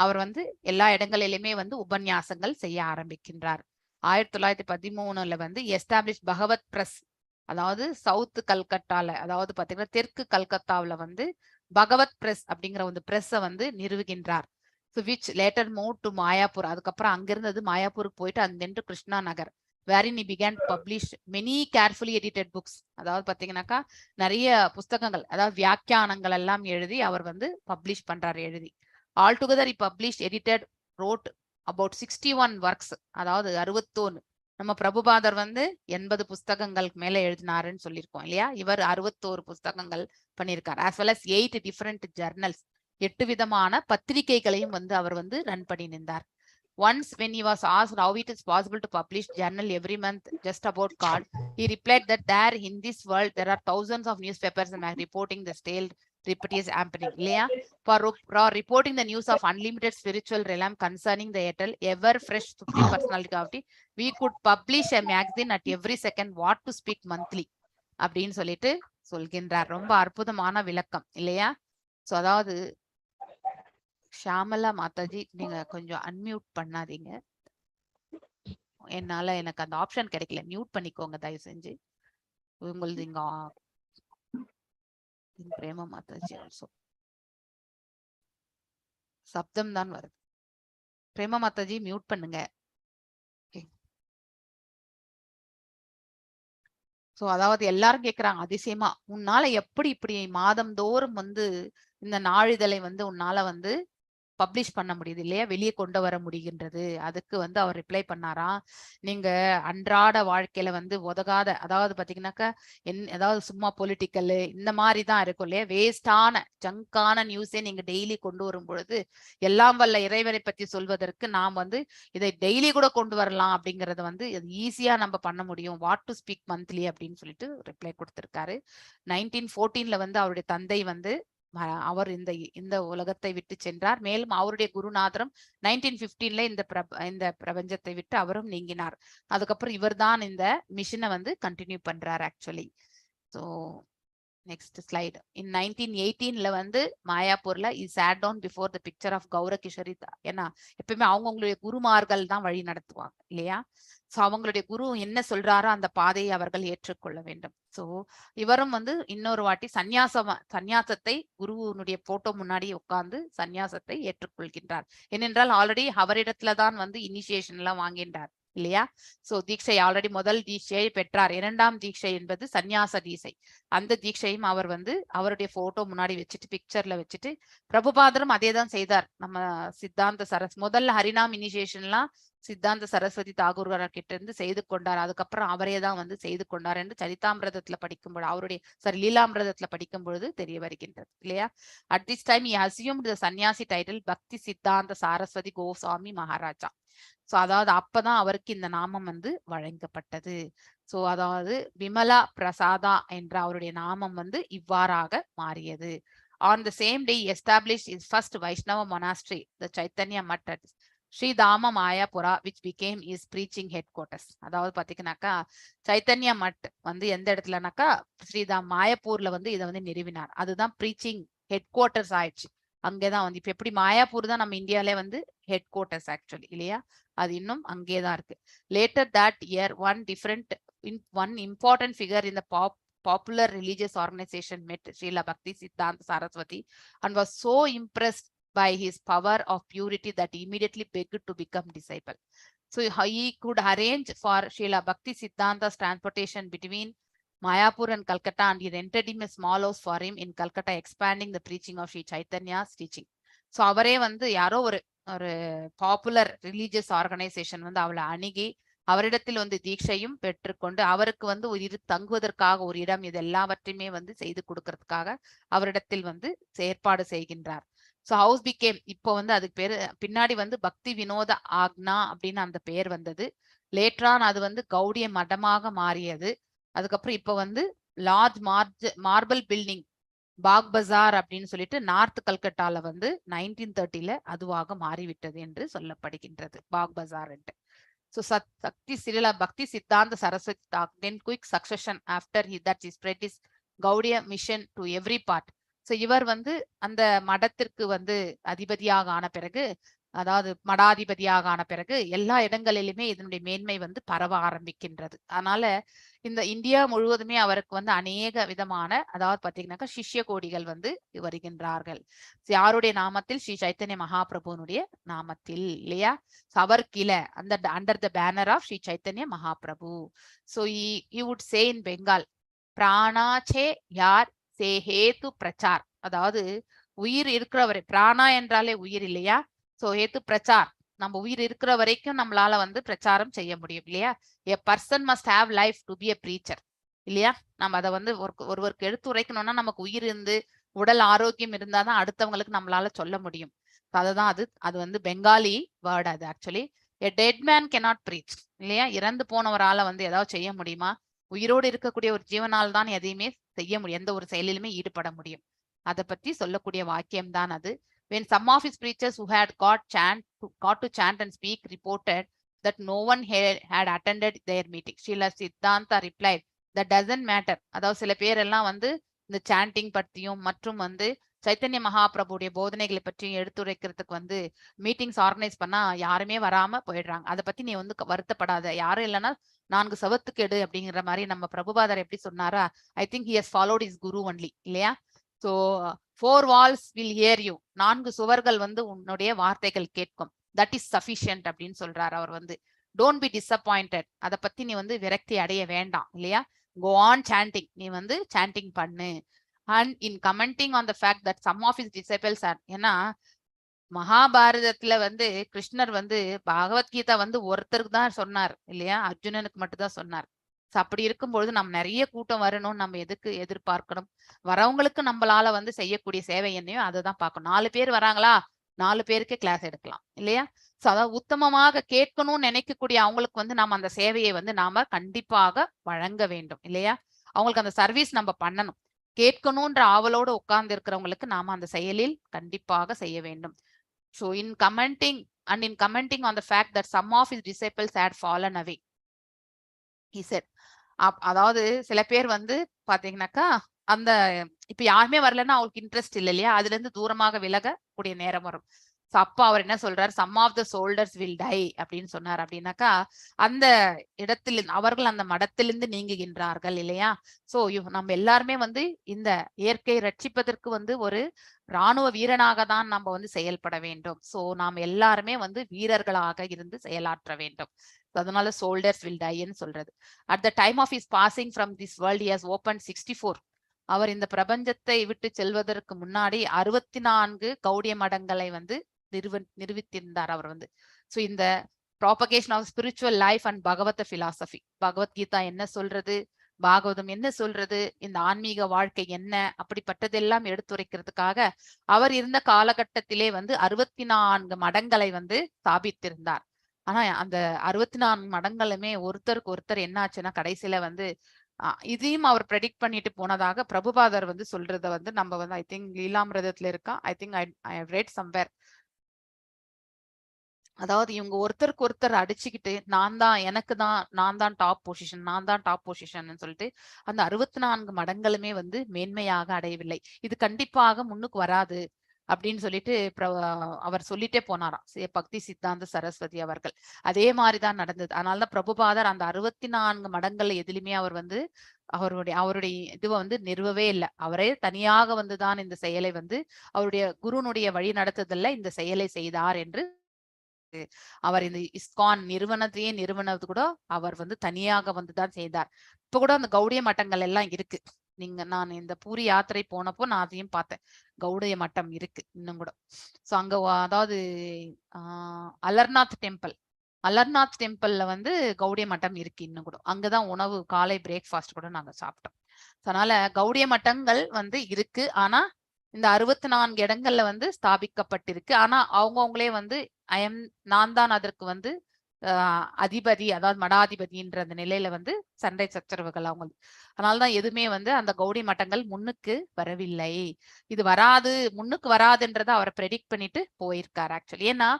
அவர் வந்து எல்லா இடங்களிலுமே வந்து உபன்யாசங்கள் செய்ய ஆரம்பிக்கின்றார். 1913 வந்து எஸ்டாப்ளிஷ் பகவத் பிரஸ், அதாவது சவுத் கல்கட்டால, அதாவது பாத்தீங்கன்னா தெற்கு கல்கத்தாவில வந்து பகவத் பிரஸ் அப்படிங்கிற ஒரு பிரஸ்ஸை வந்து நிறுவுகின்றார். So which later move to Mayapur. அதுக்கப்புறம் அங்கிருந்தது மாயாப்பூருக்கு போயிட்டு அங்கிருந்து Krishna Nagar, wherein he began to publish many carefully edited books. அதாவது பாத்தீங்கன்னாக்கா நிறைய புஸ்தகங்கள், அதாவது வியாக்கியானங்கள் எல்லாம் எழுதி அவர் வந்து பப்ளிஷ் பண்றாரு எழுதி. Altogether he published, edited, wrote about 61 works. அதாவது 61. நம்ம பிரபுபாதர் வந்து 80 புஸ்தகங்களுக்கு மேல எழுதினாருன்னு சொல்லியிருக்கோம் இல்லையா, இவர் 61 புஸ்தகங்கள் பண்ணியிருக்கார். as well as 8 different journals, 8 விதமான பத்திரிகைகளையும் வந்து அவர் வந்து ரன் பண்ணி நின்றார். Once when he was asked how it is possible to publish journal every month just about God, he replied that there in this world there are thousands of newspapers and reporting the stale repetitious happening. இல்லையா, for reporting the news of unlimited spiritual realm concerning the ever fresh supreme personality, we could publish a magazine at every second, what to speak monthly அப்படின்னு சொல்லிட்டு சொல்கின்றார். ரொம்ப அற்புதமான விளக்கம் இல்லையா. So அதாவது ஷாமலா மாதாஜி நீங்க கொஞ்சம் அன்மியூட் பண்ணாதீங்க, எனக்கு அந்த ஆப்ஷன் கிடைக்கல, மியூட் பண்ணிக்கோங்க தயவு செஞ்சு. உங்களது இங்க பிரேமா மாதாஜி ஆல்சோ சப்தம் தான் வருது. பிரேமா மாதாஜி மியூட் பண்ணுங்க. சோ அதாவது எல்லாரும் கேக்குறாங்க அதிசயமா, உன்னால எப்படி இப்படி மாதந்தோறும் வந்து இந்த நாளிதழை வந்து உன்னால வந்து பப்ளிஷ் பண்ண முடியுது இல்லையா, வெளியே கொண்டு வர முடிகின்றது. அதுக்கு வந்து அவர் ரிப்ளை பண்ணாராம், நீங்க அன்றாட வாழ்க்கையில வந்து உதகாத, அதாவது பாத்தீங்கன்னாக்கா அதாவது சும்மா பொலிட்டிக்கல் இந்த மாதிரி தான் இருக்கும் இல்லையா, வேஸ்டான ஜங்கான நியூஸே நீங்க டெய்லி கொண்டு வரும் பொழுது எல்லாம் வல்ல இறைவனை பத்தி சொல்வதற்கு நாம் வந்து இதை டெய்லி கூட கொண்டு வரலாம் அப்படிங்கறத வந்து ஈஸியா நம்ம பண்ண முடியும், வாட் டு ஸ்பீக் மந்த்லி அப்படின்னு சொல்லிட்டு ரிப்ளை கொடுத்திருக்காரு. 1914 வந்து அவருடைய தந்தை வந்து அவர் இந்த உலகத்தை விட்டு சென்றார். மேலும் அவருடைய குருநாதரும் 1915 இந்த பிரபஞ்சத்தை விட்டு அவரும் நீங்கினார். அதுக்கப்புறம் இவர் தான் இந்த மிஷனை வந்து கண்டினியூ பண்றார் actually. So next slide. In 1918 வந்து மாயாப்பூர்ல sat down before the picture of Gaura Kishori. ஏன்னா எப்பயுமே அவங்களுடைய குருமார்கள் தான் வழி நடத்துவாங்க இல்லையா. ஸோ அவங்களுடைய குரு என்ன சொல்றாரோ அந்த பாதையை அவர்கள் ஏற்றுக்கொள்ள வேண்டும். ஸோ இவரும் வந்து இன்னொரு வாட்டி சந்நியாசத்தை குருவனுடைய போட்டோ முன்னாடி உட்கார்ந்து சந்நியாசத்தை ஏற்றுக்கொள்கின்றார். ஏனென்றால் ஆல்ரெடி அவரிடத்துல தான் வந்து இனிஷியேஷன் எல்லாம் வாங்கின்றார் இல்லையா. சோ தீட்சை ஆல்ரெடி முதல் தீட்சையை பெற்றார். 2ஆம் தீட்சை என்பது சந்நியாச தீட்சை. அந்த தீட்சையும் அவர் வந்து அவருடைய போட்டோ முன்னாடி வச்சுட்டு பிக்சர்ல வச்சுட்டு, பிரபுபாதரும் அதே தான் செய்தார். நம்ம சித்தாந்த முதல்ல ஹரிநாம் இனிஷியேஷன்லாம் சித்தாந்த சரஸ்வதி தாகூர் கிட்ட இருந்து செய்து கொண்டார். அதுக்கப்புறம் அவரே தான் வந்து செய்து கொண்டார் என்று சரிதாமிரதத்துல படிக்கும்போது அவருடைய லீலாமிரதத்துல படிக்கும் பொழுது தெரிய வருகின்றது இல்லையா. At this time he assumed the சன்னியாசி டைட்டில் பக்தி சித்தாந்த சாரஸ்வதி கோஸ்வாமி மகாராஜா. சோ அதாவது அப்பதான் அவருக்கு இந்த நாமம் வந்து வழங்கப்பட்டது. சோ அதாவது விமலா பிரசாதா என்ற அவருடைய நாமம் வந்து இவ்வாறாக மாறியது. On the same day he established his first Vaishnava monastery, the Chaitanya Mutt at ஸ்ரீதாம மாயாபுரா, which became his preaching headquarters. அதாவது பாத்தீங்கன்னாக்கா சைத்தன்ய மட் வந்து எந்த இடத்துலனாக்கா மாயாப்பூர்ல வந்து இதை வந்து நிறுவினார். அதுதான் ப்ரீச்சிங் ஹெட் குவார்டர்ஸ் ஆயிடுச்சு. அங்கேதான் வந்து இப்ப எப்படி மாயாப்பூர் தான் நம்ம இந்தியாலே வந்து ஹெட் குவார்டர்ஸ் ஆக்சுவலி இல்லையா, அது இன்னும் அங்கேதான் இருக்கு. Later that year one important figure in the popular religious organization met Srila Bhakti Siddhanta Saraswati and was so impressed by his power of purity that he immediately begged to become disciple. So he could arrange for Srila Bhakti Siddhanta's transportation between Mayapur and Calcutta, and he rented him a small house for him in Calcutta, expanding the preaching of Sri Chaitanya's teaching. So அவரே வந்து யாரோ ஒரு popular religious organisation வந்து அவளை அணுகி அவரிடத்தில் வந்து தீட்சையும் பெற்றுக்கொண்டு அவருக்கு வந்து ஒரு தங்குவதற்காக ஒரு இடம் இது எல்லாவற்றையுமே வந்து செய்து கொடுக்கறதுக்காக அவரிடத்தில் வந்து ஏற்பாடு செய்கின்றார். ஸோ ஹவுஸ் பிகேம் இப்போ வந்து அதுக்கு பேரு பின்னாடி வந்து பக்தி வினோத ஆக்னா அப்படின்னு அந்த பேர் வந்தது. லேட்டரான் அது வந்து கௌடிய மடமாக மாறியது. அதுக்கப்புறம் இப்போ வந்து லார்ஜ் மார்பிள் பில்டிங் பாக் பஜார் அப்படின்னு சொல்லிட்டு நார்த் கல்கட்டால வந்து 1930 அதுவாக மாறிவிட்டது என்று சொல்லப்படுகின்றது, பாக் பஜார். So Sakti Srila Bhakti Siddhanta Saraswati talk then quick succession after that he spread his Gaudiya mission to every part. So இவர் வந்து அந்த மடத்திற்கு வந்து அதிபதியாக ஆன பிறகு, அதாவது மடாதிபதியாக ஆன பிறகு எல்லா இடங்களிலுமே இதனுடைய மேன்மை வந்து பரவ ஆரம்பிக்கின்றது. அதனால இந்த இந்தியா முழுவதுமே அவருக்கு வந்து அநேக விதமான, அதாவது பாத்தீங்கன்னாக்கா சிஷ்ய கோடிகள் வந்து வருகின்றார்கள். யாருடைய நாமத்தில்? ஸ்ரீ சைத்தன்ய மகாபிரபுனுடைய நாமத்தில், இல்லையா? அவர் கீழே அந்த under the banner of Shri Chaitanya Mahaprabhu. So he would say in Bengal, பிராணாச்சே யார் சே ஹேத்து பிரச்சார், அதாவது உயிர் இருக்கிறவரை, பிராணா என்றாலே உயிர் இல்லையா? சோ ஹேத்து பிரச்சார், நம்ம உயிர் இருக்கிற வரைக்கும் நம்மளால வந்து பிரச்சாரம் செய்ய முடியும், இல்லையா? A person must have life to be a preacher, இல்லையா? நம்ம அதை வந்து ஒருவருக்கு எடுத்து உரைக்கணும்னா நமக்கு உயிர் இருந்து உடல் ஆரோக்கியம் இருந்தாதான் அடுத்தவங்களுக்கு நம்மளால சொல்ல முடியும். அதுதான் அது வந்து பெங்காலி வேர்டு. அது actually a dead man cannot preach, இல்லையா? இறந்து போனவரால வந்து ஏதாவது செய்ய முடியுமா? உயிரோடு இருக்கக்கூடிய ஒரு ஜீவனால் தான் எதையுமே செய்ய முடியும், எந்த ஒரு செயலிலுமே ஈடுபட முடியும். அதை பத்தி சொல்லக்கூடிய வாக்கியம் தான் அது. When some of his preachers who had got to chant and speak reported that no one had attended their meeting, Srila Siddhanta replied, that doesn't matter. அதாவது சில பேர் எல்லாம் வந்து இந்த சாண்டிங் பற்றியும் மற்றும் வந்து சைத்தன்ய மகாபிரபுடைய போதனைகளை பற்றியும் எடுத்துரைக்கிறதுக்கு வந்து மீட்டிங்ஸ் ஆர்கனைஸ் பண்ணா யாருமே வராம போயிடுறாங்க. அதை பத்தி நீ வந்து வருத்தப்படாத, யாரும் இல்லைன்னா 4 சவத்துக்கு எடு அப்படிங்கிற மாதிரி நம்ம பிரபுபாதர் எப்படி சொன்னாரா? I think he has followed his guru only, இல்லையா? So 4 walls will hear you, 4 சுவர்கள் வந்து உன்னுடைய வார்த்தைகள் கேட்கும். தட் இஸ் சஃபிஷியன்ட் அப்படின்னு சொல்றாரு அவர் வந்து. டோன்ட் பி டிசப்பாயிண்டட், அதை பத்தி நீ வந்து விரக்தி அடைய வேண்டாம், இல்லையா? கோ ஆன் சாண்டிங், நீ வந்து சாண்டிங் பண்ணு. And in commenting on the fact that some of his disciples are, ஏன்னா மகாபாரதத்துல வந்து கிருஷ்ணர் வந்து பகவத்கீதா வந்து ஒருத்தருக்கு தான் சொன்னார், இல்லையா? அர்ஜுனனுக்கு மட்டும் தான் சொன்னார். அப்படி இருக்கும்பொழுது நம்ம நிறைய கூட்டம் வரணும், நம்ம எதுக்கு எதிர்பார்க்கணும்? வரவங்களுக்கு நம்மளால வந்து செய்யக்கூடிய சேவை என்னையோ அதை தான் பார்க்கணும். 4 பேர் வராங்களா, 4 பேருக்கே கிளாஸ் எடுக்கலாம், இல்லையா? ஸோ அதாவது உத்தமமாக கேட்கணும்னு நினைக்கக்கூடிய அவங்களுக்கு வந்து நாம அந்த சேவையை வந்து நாம கண்டிப்பாக வழங்க வேண்டும், இல்லையா? அவங்களுக்கு அந்த சர்வீஸ் நம்ம பண்ணணும். கேட்கணும்ன்ற ஆவலோடு உட்கார்ந்து இருக்கிறவங்களுக்கு நாம அந்த செயலில் கண்டிப்பாக செய்ய வேண்டும். So in commenting on the fact that some of his disciples had fallen away, he said, அதாவது சில பேர் வந்து பாத்தீங்கன்னாக்கா அந்த இப்ப யாருமே வரலன்னா அவங்களுக்கு இன்ட்ரெஸ்ட் இல்லை, இல்லையா? அதுல இருந்து தூரமாக விலக கூடிய நேரம் வரும். ஸோ அப்பா அவர் என்ன சொல்றாரு? Some of the soldiers will die அப்படின்னு சொன்னார். அப்படின்னாக்கா அந்த இடத்தில் அவர்கள் அந்த மடத்திலிருந்து நீங்குகின்றார்கள், இல்லையா? ஸோ நம்ம எல்லாருமே வந்து இந்த இயற்கையை ரட்சிப்பதற்கு வந்து ஒரு இராணுவ வீரனாக தான் நம்ம வந்து செயல்பட வேண்டும். ஸோ நாம் எல்லாருமே வந்து வீரர்களாக இருந்து செயலாற்ற வேண்டும். அதனால சோல்டர்ஸ் வில் டைன்னு சொல்றது. At the time of his passing from this world he has open 64. அவர் இந்த பிரபஞ்சத்தை விட்டு செல்வதற்கு முன்னாடி 64 கௌடிய மடங்களை வந்து நிறுவித்திருந்தார் அவர் வந்து. ஸோ இந்த propagation of spiritual life and Bhagavata philosophy, Bhagavad Gita என்ன சொல்றது, பாகவதம் என்ன சொல்றது, இந்த ஆன்மீக வாழ்க்கை என்ன, அப்படிப்பட்டதெல்லாம் எடுத்துரைக்கிறதுக்காக அவர் இருந்த காலகட்டத்திலே வந்து 64 மடங்களை வந்து ஸ்தாபித்திருந்தார். ஆனா அந்த 64 மடங்களுமே ஒருத்தருக்கு ஒருத்தர் என்ன ஆச்சுன்னா கடைசியில வந்து இதையும் அவர் ப்ரெடிக்ட் பண்ணிட்டு போனதாக பிரபுபாதர் வந்து சொல்றத வந்து நம்ம வந்து ஐ திங்க் லீலாமிரதத்துல இருக்கா, I think I have read somewhere. அதாவது இவங்க ஒருத்தருக்கு ஒருத்தர் அடிச்சுக்கிட்டு நான் தான் டாப் பொசிஷன் சொல்லிட்டு அந்த 64 மடங்களுமே வந்து மேன்மையாக அடையவில்லை. இது கண்டிப்பாக முன்னுக்கு வராது. அப்படின்னு சொல்லிட்டு அவர் சொல்லிட்டே போனாராம் பக்தி சித்தாந்த சரஸ்வதி அவர்கள். அதே மாதிரிதான் நடந்தது. அதனாலதான் பிரபுபாதர் அந்த 64 மடங்கள்ல எதுலையுமே அவர் வந்து அவருடைய இதுவை வந்து நிறுவவே இல்லை. அவரே தனியாக வந்துதான் இந்த செயலை வந்து அவருடைய குருனுடைய வழி நடத்துதல்ல இந்த செயலை செய்தார் என்று அவர் இந்த இஸ்கான் நிறுவனது கூட அவர் வந்து தனியாக வந்துதான் செய்தார். இப்ப கூட அந்த கௌடிய மட்டங்கள் எல்லாம் இருக்கு. நான் இந்த பூரி யாத்திரை போனப்போ நான் அதையும் பார்த்தேன். கௌடிய மட்டம் இருக்கு இன்னும் கூட. சோ அங்க அதாவது அலர்நாத் டெம்பிள்ல வந்து கௌடிய மட்டம் இருக்கு இன்னும் கூட. அங்கதான் உணவு காலை பிரேக்ஃபாஸ்ட் கூட நாங்க சாப்பிட்டோம். அதனால கௌடிய மட்டங்கள் வந்து இருக்கு. ஆனா இந்த 64 இடங்கள்ல வந்து ஸ்தாபிக்கப்பட்டிருக்கு. ஆனா அவங்களே வந்து நான் தான் அதற்கு வந்து அதிபதி, அதாவது மடாதிபதின்ற அந்த நிலையில வந்து சண்டை சச்சரவுகள் அவங்க. அதனாலதான் எதுவுமே வந்து அந்த கௌடி மட்டங்கள் முன்னுக்கு வரவில்லை. இது முன்னுக்கு வராதுன்றத அவரை ப்ரெடிக்ட் பண்ணிட்டு போயிருக்காரு ஆக்சுவலி. ஏன்னா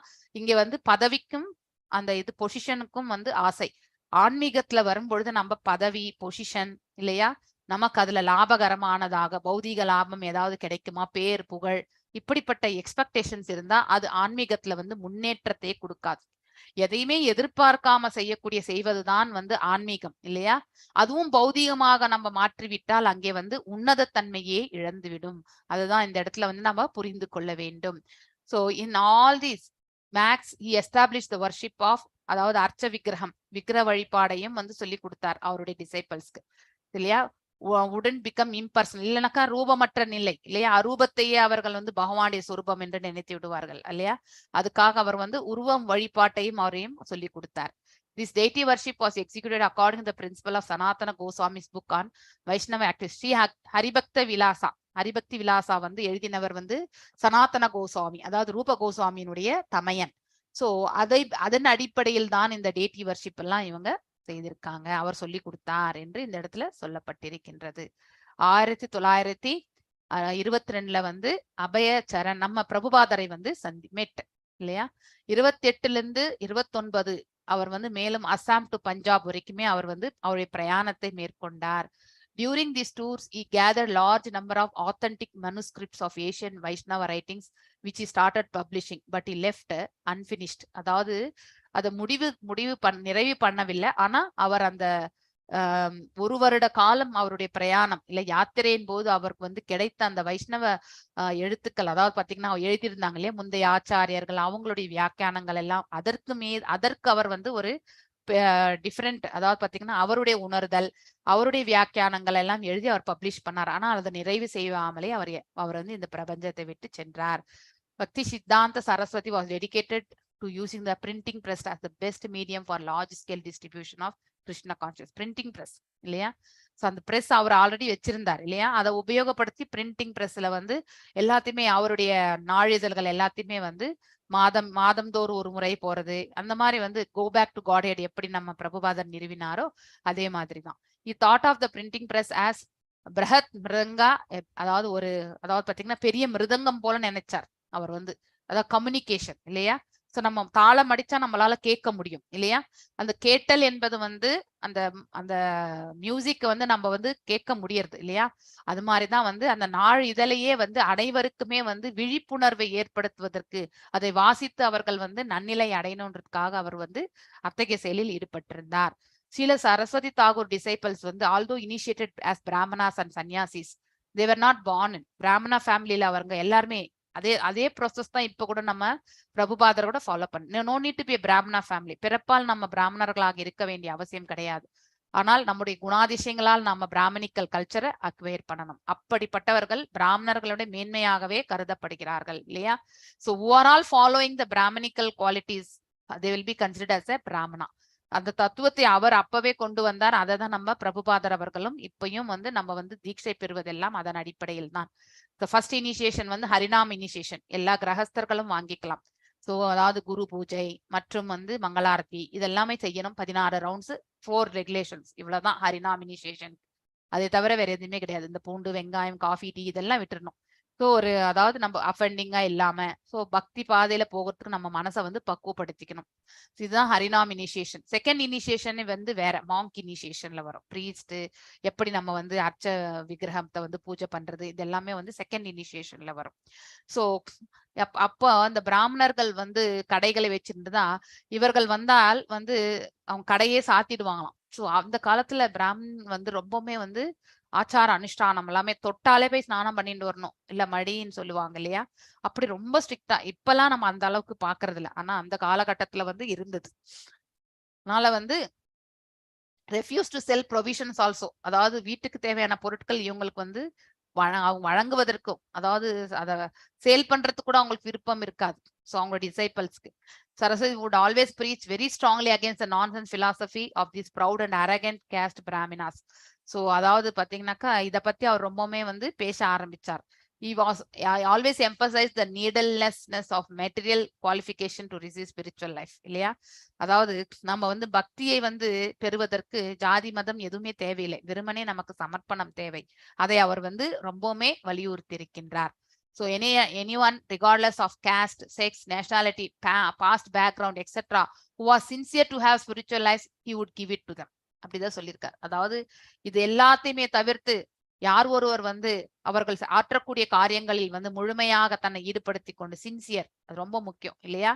இங்க வந்து பதவிக்கும் அந்த இது பொசிஷனுக்கும் வந்து ஆசை. ஆன்மீகத்துல வரும்பொழுது நம்ம பதவி பொசிஷன் இல்லையா, நமக்கு அதுல லாபகரமானதாக பௌதீக லாபம் ஏதாவது கிடைக்குமா, பேர் புகழ், இப்படிப்பட்ட எக்ஸ்பெக்டேஷன்ஸ் இருந்தா அது ஆன்மீகத்துல வந்து முன்னேற்றத்தை கொடுக்காது. எதையுமே எதிர்பார்க்காம செய்வதுதான் வந்து ஆன்மீகம் இல்லையா. அதுவும் பௌதீகமாக நம்ம மாற்றிவிட்டால் அங்கே வந்து உன்னத தன்மையே இழந்துவிடும். அதுதான் இந்த இடத்துல வந்து நம்ம புரிந்து கொள்ள வேண்டும். So in all these maths he established the worship of, அதாவது அர்ச்ச விக்கிரக வழிபாடையும் வந்து சொல்லி கொடுத்தார் அவருடைய டிசைபிள்ஸ்க்கு இல்லையா. உடன் பிகம் இம்பர்சனல், இல்லைனாக்கா ரூபமற்ற நிலை இல்லையா. அரூபத்தையே அவர்கள் வந்து பகவானுடைய சொரூபம் என்று நினைத்து விடுவார்கள் இல்லையா. அதுக்காக அவர் வந்து உருவம் வழிபாட்டையும் அவரையும் சொல்லி கொடுத்தார். This deity worship was executed according to the principle of Sanatana Goswami's book on Vaishnava activities. Sri Haribhakti விலாசா வந்து எழுதினவர் வந்து சனாதன கோஸ்வாமி, அதாவது ரூப கோஸ்வாமியினுடைய தமையன். சோ அதன் அடிப்படையில் தான் இந்த டேட்டி வர்ஷிப் எல்லாம் இவங்க செய்திருக்காங்க, அவர் சொல்லி கொடுத்தார் என்று இந்த இடத்துல சொல்லப்பட்டிருக்கின்றது. 1922 வந்து அபயச்சரண் நம்ம பிரபுபாதரை வந்து மெட் இல்லையா. 28 29 அவர் வந்து மேலும் அஸ்ஸாம் டு பஞ்சாப் வரைக்குமே அவர் வந்து அவருடைய பிரயாணத்தை மேற்கொண்டார். During these tours, he gathered large number of authentic manuscripts of Asian Vaishnava writings, which he started publishing, but he left unfinished. அதாவது அதை நிறைவு பண்ணவில்லை. ஆனா அவர் அந்த 1 வருட காலம் அவருடைய பிரயாணம் இல்ல யாத்திரையின் போது அவருக்கு வந்து கிடைத்த அந்த வைஷ்ணவ எழுத்துக்கள், அதாவது பாத்தீங்கன்னா எழுதியிருந்தாங்க இல்லையா முந்தைய ஆச்சாரியர்கள், அவங்களுடைய வியாக்கியானங்கள் எல்லாம் அதற்கு அவர் வந்து ஒரு டிஃப்ரெண்ட், அதாவது பாத்தீங்கன்னா அவருடைய உணர்தல், அவருடைய வியாக்கியானங்கள் எல்லாம் எழுதி அவர் பப்ளிஷ் பண்ணார். ஆனால் அதை நிறைவு செய்யாமலே அவர் வந்து இந்த பிரபஞ்சத்தை விட்டு சென்றார். பக்தி சித்தாந்த Saraswati was dedicated to using the printing press as the best medium for large scale distribution of Krishna consciousness. Printing press இல்லையா. ஸோ அந்த பிரஸ் அவர் ஆல்ரெடி வச்சிருந்தார் இல்லையா. அதை உபயோகப்படுத்தி பிரிண்டிங் பிரஸ்ல வந்து எல்லாத்தையுமே அவருடைய நாளிதழ்கள் எல்லாத்தையுமே வந்து மாதந்தோறும் ஒரு முறை போறது, அந்த மாதிரி வந்து கோ பேக் டு காட் எப்படி நம்ம பிரபுபாதர் நிறுவினாரோ அதே மாதிரிதான். He thought of the printing press as Prahath மிருதங்கா, அதாவது பாத்தீங்கன்னா பெரிய மிருதங்கம் போல நினைச்சார் அவர் வந்து. அதாவது கம்யூனிகேஷன் இல்லையா. சோ நம்ம தாளம் அடிச்சா நம்மளால கேட்க முடியும் இல்லையா. அந்த கேட்டல் என்பது வந்து அந்த அந்த மியூசிக் வந்து நம்ம வந்து கேட்க முடியறது இல்லையா. அது மாதிரிதான் வந்து அந்த நாள் இதழையே வந்து அனைவருக்குமே வந்து விழிப்புணர்வை ஏற்படுத்துவதற்கு, அதை வாசித்து அவர்கள் வந்து நன்னிலை அடையணுன்றதுக்காக அவர் வந்து அத்தகைய செயலில் ஈடுபட்டிருந்தார். சில சரஸ்வதி தாகூர் டிசைபிள்ஸ் வந்து although initiated as brahmanas and sannyasis, they were not born in பிராமணா ஃபேமிலியில அவங்க எல்லாருமே அதே ப்ராசஸ் தான் இப்ப கூட நம்ம பிரபுபாதர் கூட ஃபாலோ பண்ண. No need to be Brahmana family, பிறப்பால் நம்ம பிராமணர்களாக இருக்க வேண்டிய அவசியம் கிடையாது. ஆனால் நம்முடைய குணாதிசயங்களால் நம்ம பிராமணிக்கல் கல்ச்சரை அக்வயர் பண்ணணும். அப்படிப்பட்டவர்கள் பிராமணர்களுடைய மேன்மையாகவே கருதப்படுகிறார்கள் இல்லையா. So overall following the Brahmanical qualities they will be considered as a பிராமணா. அந்த தத்துவத்தை அவர் அப்பவே கொண்டு வந்தார். அதை தான் நம்ம பிரபுபாதர் அவர்களும் இப்பயும் வந்து நம்ம வந்து தீட்சை பெறுவதெல்லாம் அதன் அடிப்படையில் தான். ஃபர்ஸ்ட் இனிஷியேஷன் வந்து ஹரிநாம் இனிஷியேஷன் எல்லா கிரகஸ்தர்களும் வாங்கிக்கலாம். ஸோ அதாவது குரு பூஜை மற்றும் வந்து மங்களாரத்தி இதெல்லாமே செய்யணும். 16 ரவுண்ட்ஸ் 4 ரெகுலேஷன்ஸ், இவ்வளவுதான் ஹரிநாம் இனிஷியேஷன். அதை தவிர வேற எதுவுமே கிடையாது. இந்த பூண்டு வெங்காயம் காஃபி டீ இதெல்லாம் விட்டுறணும். ஸோ ஒரு அதாவது நம்ம அஃபெண்டிங்கா இல்லாம ஸோ பக்தி பாதையில போகிறதுக்கு நம்ம மனசை வந்து பக்குவப்படுத்திக்கணும். இதுதான் ஹரிநாம் இனிஷியேஷன். செகண்ட் இனிஷியேஷன் வந்து வேற மாங்க் இனிஷியேஷன்ல வரும். ப்ரீஸ்ட் எப்படி நம்ம வந்து அர்ச்ச விக்கிரகத்தை வந்து பூஜை பண்றது, இது எல்லாமே வந்து செகண்ட் இனிஷியேஷன்ல வரும். ஸோ அப்போ அந்த பிராமணர்கள் வந்து கடைகளை வச்சிருந்துதான் இவர்கள் வந்தால் வந்து அவங்க கடையே சாத்திடுவாங்களாம். ஸோ அந்த காலத்துல பிராமணன் வந்து ரொம்பவுமே வந்து ஆச்சார அனுஷ்டானம் எல்லாமே தொட்டாலே போய் ஸ்நானம் பண்ணிட்டு வரணும், இல்ல மடின்னு சொல்லுவாங்க இல்லையா, அப்படி ரொம்ப ஸ்ட்ரிக்டா. இப்பெல்லாம் நம்ம அந்த அளவுக்கு பாக்குறது இல்லை, ஆனா அந்த காலகட்டத்துல வந்து இருந்தது. அதனால வந்து refuse to sell provisions also, அதாவது வீட்டுக்கு தேவையான பொருட்கள் இவங்களுக்கு வந்து வழங்குவதற்கும், அதாவது அதை சேல் பண்றதுக்கு கூட அவங்களுக்கு விருப்பம் இருக்காது. ஸோ அவங்களோட டிசைபிள்ஸ்க்கு Saraswati would always preach very strongly against the nonsense philosophy of these proud and arrogant caste brahminas. So அதாவது பாத்தீங்கன்னாக்கா இதை பத்தி அவர் ரொம்பவுமே வந்து பேச ஆரம்பிச்சார். He always emphasized the needlessness of material qualification to receive spiritual life. இல்லையா, அதாவது நம்ம வந்து பக்தியை வந்து பெறுவதற்கு ஜாதி மதம் எதுவுமே தேவையில்லை, வெறுமனே நமக்கு சமர்ப்பணம் தேவை. அதை அவர் வந்து ரொம்பவுமே வலியுறுத்தி இருக்கின்றார். So anyone regardless of caste, sex, nationality, past background, etc., who was sincere to have spiritual life, he would give it to them. அப்படிதான் சொல்லியிருக்கார். அதாவது இது எல்லாத்தையுமே தவிர்த்து யார் ஒருவர் வந்து அவர்கள் ஆற்றக்கூடிய காரியங்களில் வந்து முழுமையாக தன்னை ஈடுபடுத்தி கொண்டு, சின்சியர், அது ரொம்ப முக்கியம் இல்லையா.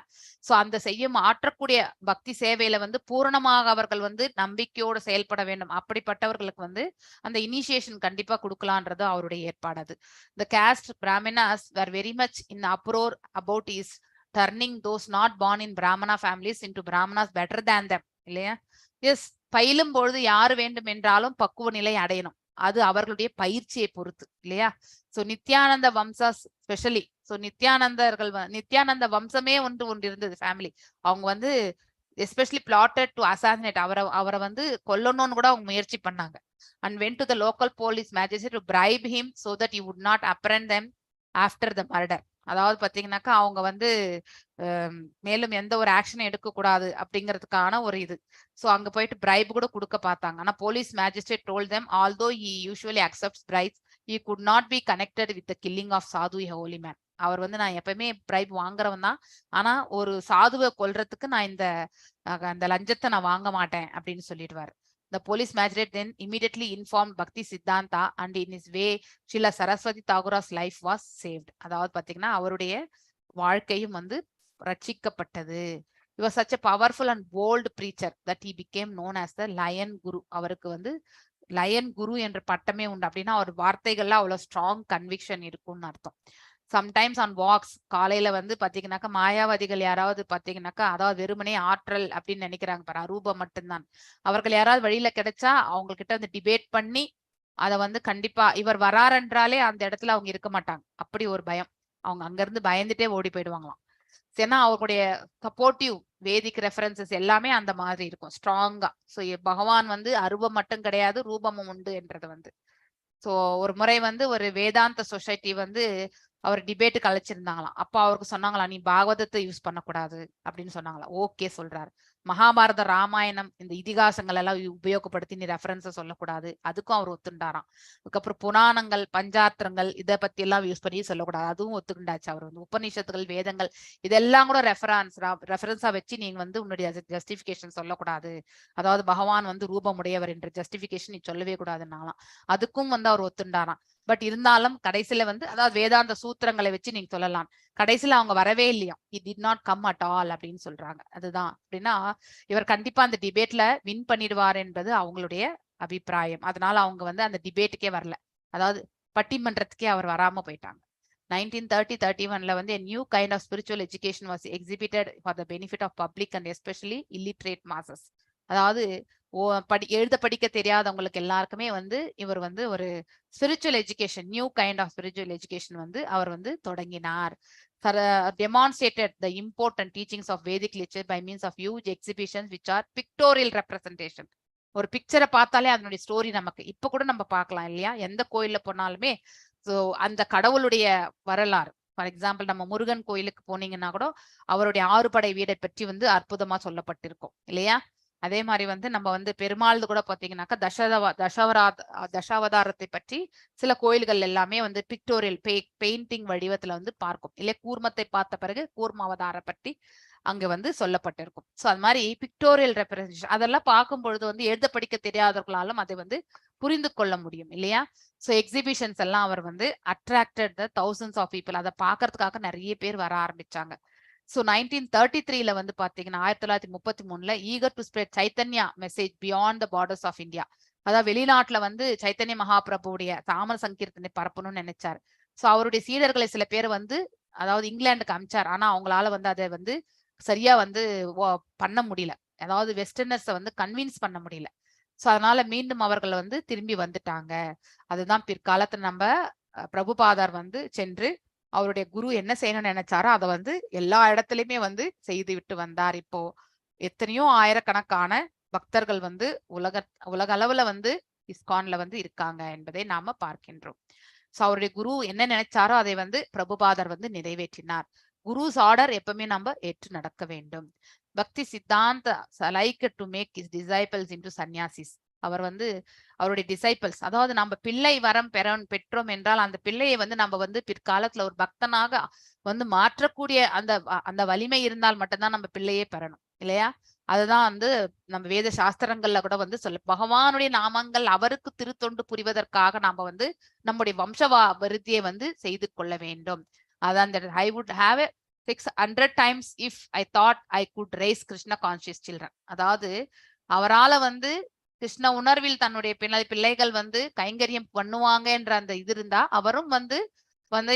சோ அந்த செய்யும் ஆற்றக்கூடிய பக்தி சேவையில வந்து பூரணமாக அவர்கள் வந்து நம்பிக்கையோடு செயல்பட வேண்டும். அப்படிப்பட்டவர்களுக்கு வந்து அந்த இனிஷியேஷன் கண்டிப்பா கொடுக்கலான்றது அவருடைய ஏற்பாடு. அது the caste brahmanas were very much in uproar about is turning those not born in brahmana families into brahmanas better than them. இல்லையா, எஸ், பயிலும் பொழுது யாரு வேண்டும் என்றாலும் பக்குவ நிலை அடையணும், அது அவர்களுடைய பயிற்சியை பொறுத்து இல்லையா. So Nityananda Vamsha specially, so Nityananda வம்சமே ஒன்று இருந்தது ஃபேமிலி. அவங்க வந்து எஸ்பெஷலி பிளாட்டட் டு அசாசினேட், அவரை வந்து கொல்லணும்னு கூட அவங்க முயற்சி பண்ணாங்க. And went to the local police magistrate to bribe him so that you would not apprehend them after the murder. அதாவது பாத்தீங்கன்னாக்கா அவங்க வந்து மேலும் எந்த ஒரு ஆக்ஷனும் எடுக்கக்கூடாது அப்படிங்கிறதுக்கான ஒரு இது. ஸோ அங்க போயிட்டு பிரைப் கூட கொடுக்க பார்த்தாங்க. ஆனா police magistrate told them although he usually accepts bribes, he could not be connected with the killing of sadhu a Holi man. அவர் வந்து நான் எப்பவுமே பிரைப் வாங்குறவன் தான், ஆனா ஒரு சாதுவை கொல்றதுக்கு நான் அந்த லஞ்சத்தை நான் வாங்க மாட்டேன் அப்படின்னு சொல்லிடுவாரு. The police magistrate then immediately informed Bhakti Siddhanta and in his way Srila Saraswati Thagura's life was saved. அதாவது பாத்தீங்கன்னா அவருடைய வாழ்க்கையும் வந்து ரட்சிக்கப்பட்டது. He was such a powerful and bold preacher that he became known as the Lion Guru. அவருக்கு வந்து line குரு என்ற பட்டமே உண்டு. அப்படின்னா அவர் வார்த்தைகள்ல அவ்வளவு ஸ்ட்ராங் கன்விக்ஷன் இருக்கும்னு அர்த்தம். சம்டைம்ஸ் ஆன் வாக்ஸ், காலையில வந்து பாத்தீங்கன்னாக்கா மாயாவாதிகள் யாராவது பாத்தீங்கன்னாக்கா, அதாவது வெறுமனே ஆற்றல் அப்படின்னு நினைக்கிறாங்க பாரு, அரூபம் மட்டும்தான். அவர்கள் யாராவது வழியில கிடைச்சா அவங்க கிட்ட வந்து டிபேட் பண்ணி அதை வந்து கண்டிப்பா இவர் வராருன்றாலே அந்த இடத்துல அவங்க இருக்க மாட்டாங்க. அப்படி ஒரு பயம், அவங்க அங்க இருந்து பயந்துட்டே ஓடி போயிடுவாங்களாம். ஏன்னா அவர்களுடைய சப்போர்ட்டிவ் வேதிக் ரெஃபரன்சஸ் எல்லாமே அந்த மாதிரி இருக்கும் ஸ்ட்ராங்கா. ஸோ பகவான் வந்து அருவம் மட்டும் கிடையாது, ரூபமும் உண்டு என்றது வந்து. ஸோ ஒரு முறை வந்து ஒரு வேதாந்த சொசைட்டி வந்து அவர் டிபேட்டுக்கு அழைச்சிருந்தாங்களாம். அப்போ அவருக்கு சொன்னாங்களா, நீ பாகவதத்தை யூஸ் பண்ணக்கூடாது அப்படின்னு சொன்னாங்களா. ஓகே சொல்றாரு. மகாபாரத, ராமாயணம், இந்த இதிகாசங்கள் எல்லாம் உபயோகப்படுத்தி நீ ரெஃபரன்ஸை சொல்லக்கூடாது, அதுக்கும் அவர் ஒத்துண்டாராம். அதுக்கப்புறம் புராணங்கள், பஞ்சாத்திரங்கள், இதை பத்தி எல்லாம் யூஸ் பண்ணி சொல்லக்கூடாது, அதுவும் ஒத்துக்கிண்டாச்சு. அவர் வந்து உபநிஷத்துகள், வேதங்கள் இதெல்லாம் கூட ரெஃபரன்ஸா வச்சு நீங்க வந்து உன்னுடைய ஜஸ்டிபிகேஷன் சொல்லக்கூடாது, அதாவது பகவான் வந்து ரூபமுடையவர் என்ற ஜஸ்டிபிகேஷன் நீ சொல்லவே கூடாதுன்னாலாம். அதுக்கும் வந்து அவர் ஒத்துண்டாராம். பட் இருந்தாலும் கடைசியில வந்து அதாவது வேதாந்த சூத்திரங்களை வச்சு நீங்க சொல்லலாம், கடைசியில அவங்க வரவே இல்லையா, he did not come at all அப்படின்னு சொல்றாங்க. அதுதான் அப்படின்னா இவர் கண்டிப்பா அந்த டிபேட்ல வின் பண்ணிடுவார் என்பது அவங்களுடைய அபிப்பிராயம். அதனால அவங்க வந்து அந்த டிபேட்டுக்கே வரல, அதாவது பட்டிமன்றத்துக்கே அவர் வராம போயிட்டாங்க. 1930-31 வந்து a new kind of spiritual education was exhibited for the benefit of public and especially illiterate masses. அதாவது எழுத படிக்க தெரியாதவங்களுக்கு எல்லாருக்குமே வந்து இவர் வந்து ஒரு spiritual education, new kind of spiritual education வந்து அவர் வந்து தொடங்கினார். demonstrated the important teachings of Vedic literature by means of huge exhibitions which are pictorial representation. ஒரு பிக்சரை பார்த்தாலே அதனுடைய ஸ்டோரி நமக்கு இப்ப கூட நம்ம பார்க்கலாம் இல்லையா, எந்த கோயில்ல போனாலுமே. ஸோ அந்த கடவுளுடைய வரலாறு, ஃபார் எக்ஸாம்பிள் நம்ம முருகன் கோயிலுக்கு போனீங்கன்னா கூட அவருடைய 6 படை வீடை பற்றி வந்து அற்புதமா சொல்லப்பட்டிருக்கும் இல்லையா. அதே மாதிரி வந்து நம்ம வந்து பெருமாள் கூட பாத்தீங்கன்னாக்கா தசாவதாரத்தை பற்றி சில கோயில்கள் எல்லாமே வந்து பிக்டோரியல் பெயிண்டிங் வடிவத்துல வந்து பார்க்கும் இல்லையா. கூர்மத்தை பார்த்த பிறகு கூர்ம அவதார பற்றி அங்க வந்து சொல்லப்பட்டிருக்கும். ஸோ அது மாதிரி பிக்டோரியல் ரெப்ரசன்டேஷன் அதெல்லாம் பார்க்கும் பொழுது வந்து எழுத படிக்க தெரியாதவர்களாலும் அதை வந்து புரிந்து கொள்ள முடியும் இல்லையா. ஸோ எக்ஸிபிஷன்ஸ் எல்லாம் அவர் வந்து attracted the thousands of people. அதை பார்க்கறதுக்காக நிறைய பேர் வர ஆரம்பிச்சாங்க. ஸோ 1933 வந்து பாத்தீங்கன்னா 1933 eager to spread Chaitanya message beyond the borders of India. அதாவது வெளிநாட்டுல வந்து சைத்தன்ய மகாபிரபுடைய தாமர சங்கீர்த்தனை பரப்பணும்னு நினைச்சாரு. ஸோ அவருடைய சீடர்களை சில பேர் வந்து அதாவது இங்கிலாந்துக்கு அமிச்சார். ஆனா அவங்களால வந்து அதை வந்து சரியா வந்து பண்ண முடியல. அதாவது வெஸ்டர்னர்ஸை வந்து கன்வின்ஸ் பண்ண முடியல. ஸோ அதனால மீண்டும் அவர்கள் வந்து திரும்பி வந்துட்டாங்க. அதுதான் பிற்காலத்துல நம்ம பிரபுபாதர் வந்து சென்று அவருடைய குரு என்ன செய்யணும்னு நினைச்சாரோ அதை வந்து எல்லா இடத்துலயுமே வந்து செய்து விட்டு வந்தார். இப்போ எத்தனையோ ஆயிரக்கணக்கான பக்தர்கள் வந்து உலக அளவுல வந்து இஸ்கான்ல வந்து இருக்காங்க என்பதை நாம பார்க்கின்றோம். ஸோ அவருடைய குரு என்ன நினைச்சாரோ அதை வந்து பிரபுபாதர் வந்து நிறைவேற்றினார். குருஸ் ஆர்டர் எப்பவுமே நம்ம ஏற்று நடக்க வேண்டும். Bhakti Siddhanta like to make his disciples into sannyasis. அவர் வந்து அவருடைய டிசைபிள்ஸ் அதாவது நம்ம பிள்ளை வரம் பெற்றோம் என்றால் அந்த பிள்ளையை வந்து நம்ம வந்து பிற்காலத்துல ஒரு பக்தனாக வந்து மாற்றக்கூடிய அந்த வலிமை இருந்தால் மட்டும்தான் நம்ம பிள்ளையே பெறணும் இல்லையா. அதுதான் வந்து நம்ம வேத சாஸ்திரங்கள்ல கூட வந்து பகவானுடைய நாமங்கள் அவருக்கு திருத்தொண்டு புரிவதற்காக நாம வந்து நம்முடைய வம்சவிருத்தியை வந்து செய்து கொள்ள வேண்டும். அதான் I would have a 600 times if I thought I could raise Krishna conscious children. அதாவது அவரால வந்து கிருஷ்ண உணர்வில் தன்னுடைய பிள்ளைகள் வந்து கைங்கரியம் பண்ணுவாங்க என்ற அந்த இது இருந்தா அவரும் வந்து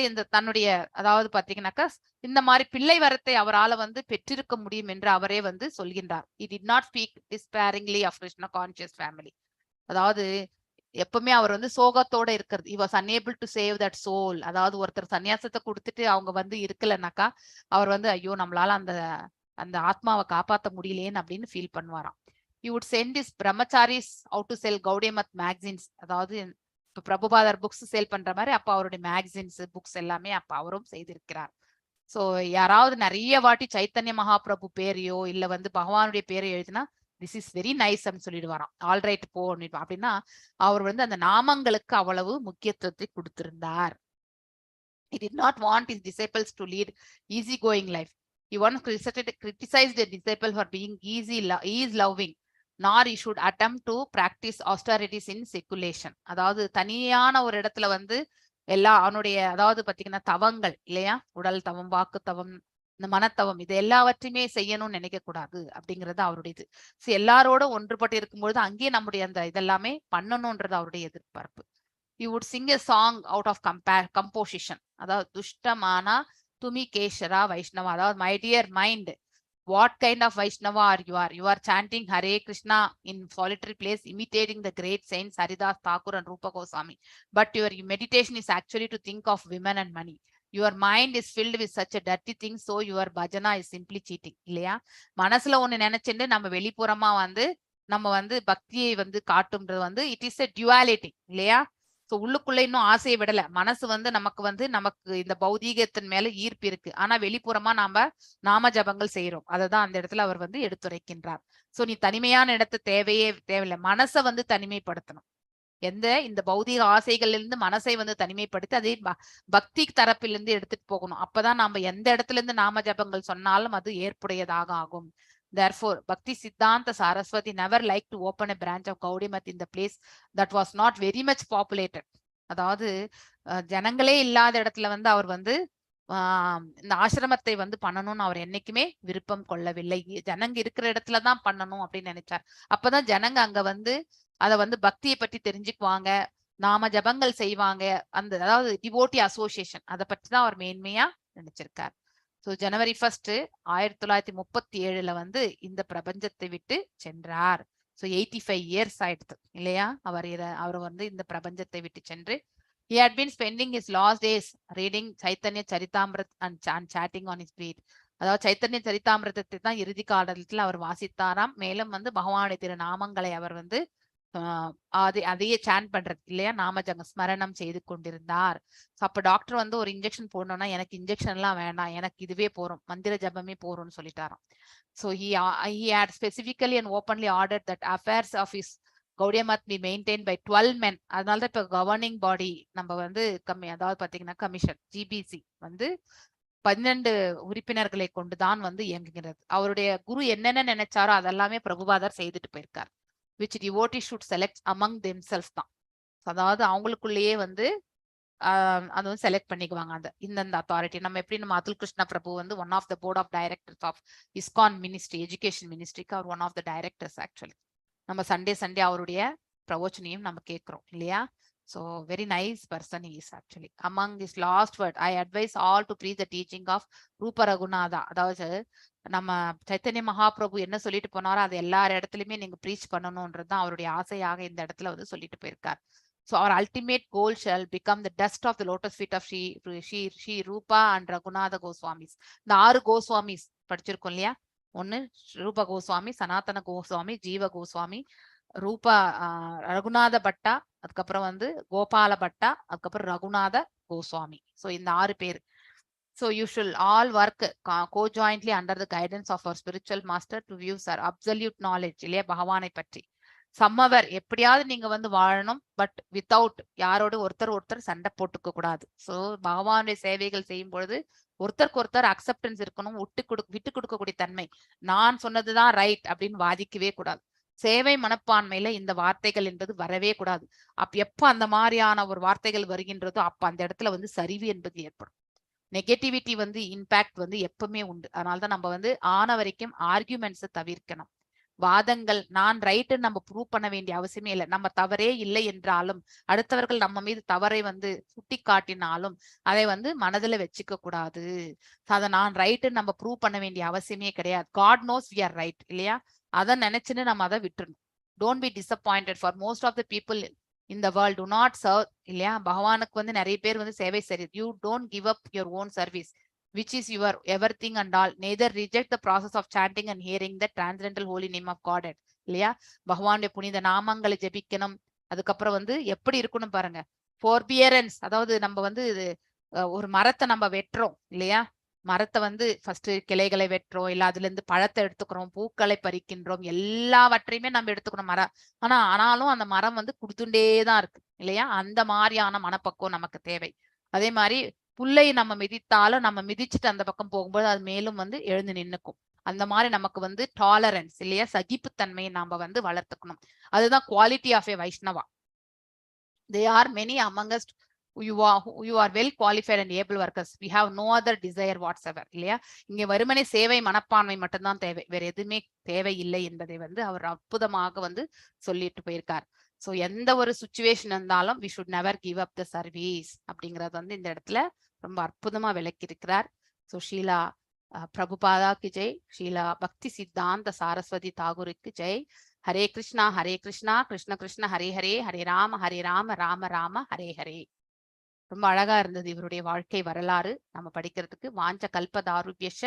இந்த தன்னுடைய அதாவது பாத்தீங்கன்னாக்கா இந்த மாதிரி பிள்ளை வரத்தை அவரால் வந்து பெற்றிருக்க முடியும் என்று அவரே வந்து சொல்கின்றார். He did not speak despairingly of Krishna conscious family. அதாவது எப்பவுமே அவர் வந்து சோகத்தோட இருக்கிறது. He was unable to save that soul. அதாவது ஒருத்தர் சன்னியாசத்தை கொடுத்துட்டு அவங்க வந்து இருக்கலனாக்கா அவர் வந்து ஐயோ நம்மளால அந்த ஆத்மாவை காப்பாற்ற முடியலேன்னு அப்படின்னு feel பண்ணுவாராம். He would send his brahmacharis out to sell Gaudiya Math magazines. அதாவது இப்ப பிரபுபாதர் புக்ஸ் சேல் பண்ற மாதிரி அப்ப அவருடைய மேகசின்ஸ் புக்ஸ் எல்லாமே அப்ப அவரும் செய்திருக்கிறார். சோ யாராவது நிறைய வாட்டி சைத்தன்ய மகாபிரபு பேரையோ இல்ல வந்து பகவானுடைய பேரையோ எழுதினா திஸ் இஸ் வெரி நைஸ் அப்படின்னு சொல்லிடுவாராம். ஆல்ரைட் போ அப்படின்னா அவர் வந்து அந்த நாமங்களுக்கு அவ்வளவு முக்கியத்துவத்தை கொடுத்திருந்தார். He did not want his disciples to lead easy going life. He once criticized a disciple for being ease loving, nor he should attempt to practice austerities in seculation. அதாவது தனியான ஒரு இடத்துல வந்து எல்லா அவனுடைய அதாவது பாத்தீங்கன்னா தவங்கள் இல்லையா, உடல் தவம், வாக்கு தவம், இந்த மனத்தவம், இது எல்லாவற்றையுமே செய்யணும்னு நினைக்க கூடாது அப்படிங்கிறது அவருடைய இது. எல்லாரோட ஒன்றுபட்டு இருக்கும்பொழுது அங்கேயே நம்முடைய அந்த இதெல்லாமே பண்ணணும்ன்றது அவருடைய எதிர்பார்ப்பு. He would sing a song out of composition. அதாவது துஷ்டமானா துமி கேஷரா வைஷ்ணவா. அதாவது my dear mind, what kind of Vaishnava are you? You are chanting Hare Krishna in solitary place, imitating the great saints Haridas Thakur and Rupa Goswami. But your meditation is actually to think of women and money. Your mind is filled with such a dirty thing, so your bhajana is simply cheating. இல்லையா, மனசுல ஒண்ணு நினைச்சுட்டு நம்ம வெளிப்புறமா வந்து நம்ம வந்து பக்தியை வந்து காட்டும்ன்றது வந்து இட் இஸ் a duality இல்லையா. ஸோ உள்ளுக்குள்ள இன்னும் ஆசையை விடல. மனசு வந்து நமக்கு இந்த பௌதீகத்தின் மேல ஈர்ப்பு இருக்கு. ஆனா வெளிப்புறமா நாம ஜபங்கள் செய்யறோம். அததான் அந்த இடத்துல அவர் வந்து எடுத்துரைக்கின்றார். சோ நீ தனிமையான இடத்து தேவையில்லை. மனசை வந்து தனிமைப்படுத்தணும். இந்த பௌதீக ஆசைகள்ல இருந்து மனசை வந்து தனிமைப்படுத்தி அதை பக்தி தரப்பிலிருந்து எடுத்துட்டு போகணும். அப்பதான் நாம எந்த இடத்துல இருந்து நாம ஜபங்கள் சொன்னாலும் அது ஏற்புடையதாக ஆகும். Therefore, Bhakti Siddhanta Saraswati never liked to open a branch of Gaudiya Math in the place that was not very much populated. அதாவது ஜனங்களே இல்லாத இடத்துல வந்து அவர் வந்து இந்த ஆசிரமத்தை வந்து பண்ணணும்னு அவர் என்னைக்குமே விருப்பம் கொள்ளவில்லை. ஜனங்க இருக்கிற இடத்துலதான் பண்ணணும் அப்படின்னு நினைச்சார். அப்பதான் ஜனங்க அங்க வந்து அதை வந்து பக்தியை பற்றி தெரிஞ்சுக்குவாங்க, நாம ஜபங்கள் செய்வாங்க. அதாவது டிவோட்டி அசோசியேஷன் அதை பற்றி தான் அவர் மேன்மையா நினைச்சிருக்கார். ஸோ January 1, 1937 வந்து இந்த பிரபஞ்சத்தை விட்டு சென்றார். ஸோ 85 years ஆயிடுது இல்லையா அவர் வந்து இந்த பிரபஞ்சத்தை விட்டு சென்று. He had been spending his last days reading Chaitanya Charitamrit and chatting on his beat. அதாவது சைத்தன்ய சரிதாமிரதத்தை தான் இறுதி காலத்துல அவர் வாசித்தாராம். மேலும் வந்து பகவானுடைய திரு நாமங்களை அவர் வந்து அதையே சான் பண்றது இல்லையா, நாமஜங்க ஸ்மரணம் செய்து கொண்டிருந்தார். அப்ப டாக்டர் வந்து ஒரு இன்ஜெக்ஷன் போடணும்னா எனக்கு இன்ஜெக்ஷன் எல்லாம் வேண்டாம், எனக்கு இதுவே போறோம், மந்திர ஜபமே போறோம்னு சொல்லிட்டாராம். So he had specifically and openly ordered that affairs of his Gaudiya Math be maintained by 12 men. அதனால தான் இப்ப கவர்னிங் பாடி நம்ம வந்து அதாவது பாத்தீங்கன்னா கமிஷன் GBC வந்து 12 உறுப்பினர்களை கொண்டுதான் வந்து இயங்குகிறது. அவருடைய குரு என்னென்ன நினைச்சாரோ அதெல்லாமே பிரபுபாதர் செய்துட்டு போயிருக்கார். which devotees should select among themselves தான். அதாவது அவங்களுக்குள்ளேயே வந்து அது வந்து செலக்ட் பண்ணிக்குவாங்க அந்த இந்த அத்தாரிட்டி. நம்ம எப்படி நம்ம அதுல் கிருஷ்ண பிரபு வந்து one of the board of directors of ISKCON ministry, education மினிஸ்ட்ரிக்கு அவர் one of the directors. Actually நம்ம சண்டே அவருடைய பிரவச்சனையும் நம்ம கேட்கிறோம் இல்லையா. So very nice person he is actually. Among his last word, I advise all to preach the teaching of Rupa Raghunatha. அதாவது நம்ம சைத்தன்ய மகாபிரபு என்ன சொல்லிட்டு போனாரோ அது எல்லா இடத்துலயுமே நீங்க ப்ரீச் பண்ணணும்ன்றதுதான் அவருடைய ஆசையாக இந்த இடத்துல வந்து சொல்லிட்டு போயிருக்கார். So our ultimate goal shall become the dust of the lotus feet of Shri Rupa and Raghunatha Goswamis. இந்த 6 கோஸ்வாமிஸ் படிச்சிருக்கோம் இல்லையா. ஒன்னு ரூபா கோஸ்வாமி, சனாதன கோஸ்வாமி, ஜீவ கோஸ்வாமி, ரூபா ரகுநாத பட்டா, அதுக்கப்புறம் வந்து கோபால பட்டா, அதுக்கப்புறம் ரகுநாத கோஸ்வாமி. ஸோ இந்த 6 பேர். So you shall all work co-jointly under the guidance of our spiritual master to view our absolute knowledge இல்லையா பகவானை பற்றி. சம்மவர் எப்படியாவது நீங்க வந்து வாழணும், பட் வித்தவுட் யாரோட ஒருத்தர் சண்டை போட்டுக்க கூடாது. ஸோ பகவானுடைய சேவைகள் செய்யும் பொழுது ஒருத்தருக்கு ஒருத்தர் அக்செப்டன்ஸ் இருக்கணும், விட்டு கொடுக்கக்கூடிய தன்மை. நான் சொன்னதுதான் ரைட் அப்படின்னு வாதிக்கவே கூடாது. சேவை மனப்பான்மையில இந்த வார்த்தைகள் என்பது வரவே கூடாது. எப்ப அந்த மாதிரியான ஒரு வார்த்தைகள் வருகின்றதோ அப்ப அந்த இடத்துல வந்து சரிவு என்பது ஏற்படும். நெகட்டிவிட்டி வந்து இம்பாக்ட் வந்து எப்பவுமே உண்டு. அதனாலதான் நம்ம வந்து ஆன வரைக்கும் ஆர்கியூமெண்ட்ஸை தவிர்க்கணும். வாதங்கள் நான் ரைட்டுன்னு நம்ம ப்ரூவ் பண்ண வேண்டிய அவசியமே இல்லை. நம்ம தவறே இல்லை என்றாலும் அடுத்தவர்கள் நம்ம மீது தவறை வந்து சுட்டி காட்டினாலும் அதை வந்து மனதுல வச்சுக்க கூடாது. அதை நான் ரைட்டுன்னு நம்ம ப்ரூவ் பண்ண வேண்டிய அவசியமே கிடையாது. God knows we are right இல்லையா. அதை நினைச்சுன்னு நம்ம அதை விட்டுறணும். Don't be disappointed. For most of the people in the world do not serve இல்லையா. பகவானுக்கு வந்து நிறைய பேர் வந்து சேவை செய்யுது. You don't give up your own service which is your everything and all. Neither reject the process of chanting and hearing the transcendental holy name of God இல்லையா. பகவானுடைய புனித நாமங்களை ஜெபிக்கணும். அதுக்கப்புறம் வந்து எப்படி இருக்கணும் பாருங்க, forbearance. அதாவது நம்ம வந்து ஒரு மரத்தை நம்ம வெட்டுறோம் இல்லையா. மரத்தை வந்து ஃபர்ஸ்ட் கிளைகளை வெட்டுறோம், இல்ல அதுல இருந்து பழத்தை எடுத்துக்கிறோம், பூக்களை பறிக்கின்றோம், எல்லாவற்றையுமே நம்ம எடுத்துக்கணும் மரம். ஆனாலும் அந்த மரம் வந்து கொடுத்துட்டேதான் இருக்கு இல்லையா. அந்த மாதிரியான மனப்பக்குவம் நமக்கு தேவை. அதே மாதிரி புல்லை நம்ம மிதித்தாலும் நம்ம மிதிச்சுட்டு அந்த பக்கம் போகும்போது அது மேலும் வந்து எழுந்து நின்னுக்கும். அந்த மாதிரி நமக்கு வந்து டாலரன்ஸ் இல்லையா, சகிப்புத்தன்மையை நாம வந்து வளர்த்துக்கணும். அதுதான் quality of a Vaishnava. They are many among us. You are well qualified and able workers. We have no other desire whatsoever இல்லையா. இங்க வெறுமனே சேவை மனப்பான்மை மட்டும்தான் தேவை, வேற எதுவுமே தேவை இல்லை என்பதை வந்து அவர் அற்புதமாக வந்து சொல்லிட்டு போயிருக்கார். ஸோ எந்த ஒரு சுச்சுவேஷன் இருந்தாலும் we should never give up the service அப்படிங்கறது வந்து இந்த இடத்துல ரொம்ப அற்புதமா விளக்கி இருக்கிறார். ஸோ ஷீலா பிரபுபாதாக்கு ஜெய், ஷீலா பக்தி சித்தாந்த சாரஸ்வதி தாகூருக்கு ஜெய். ஹரே கிருஷ்ணா கிருஷ்ண கிருஷ்ண ஹரே ஹரே, ஹரே ராம ராம ராம ஹரே ஹரே. ரொம்ப அழகா இருந்தது இவருடைய வாழ்க்கை வரலாறு நம்ம படிக்கிறதுக்கு. வாஞ்ச கல்பதாருபியஷ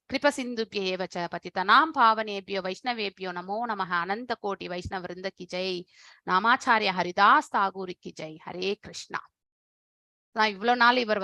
கிருப சிந்துபிய ஏவச்ச பதிதனாம் பாவனேபியோ வைஷ்ணவேபியோ நமோ நமஹ. அனந்த கோட்டி வைஷ்ணவ விருந்த கி ஜெய். நாமாச்சாரிய ஹரிதாஸ் தாகூருக்கு ஜெய். ஹரே கிருஷ்ணா. இவ்வளவு நாள் இவர் வந்து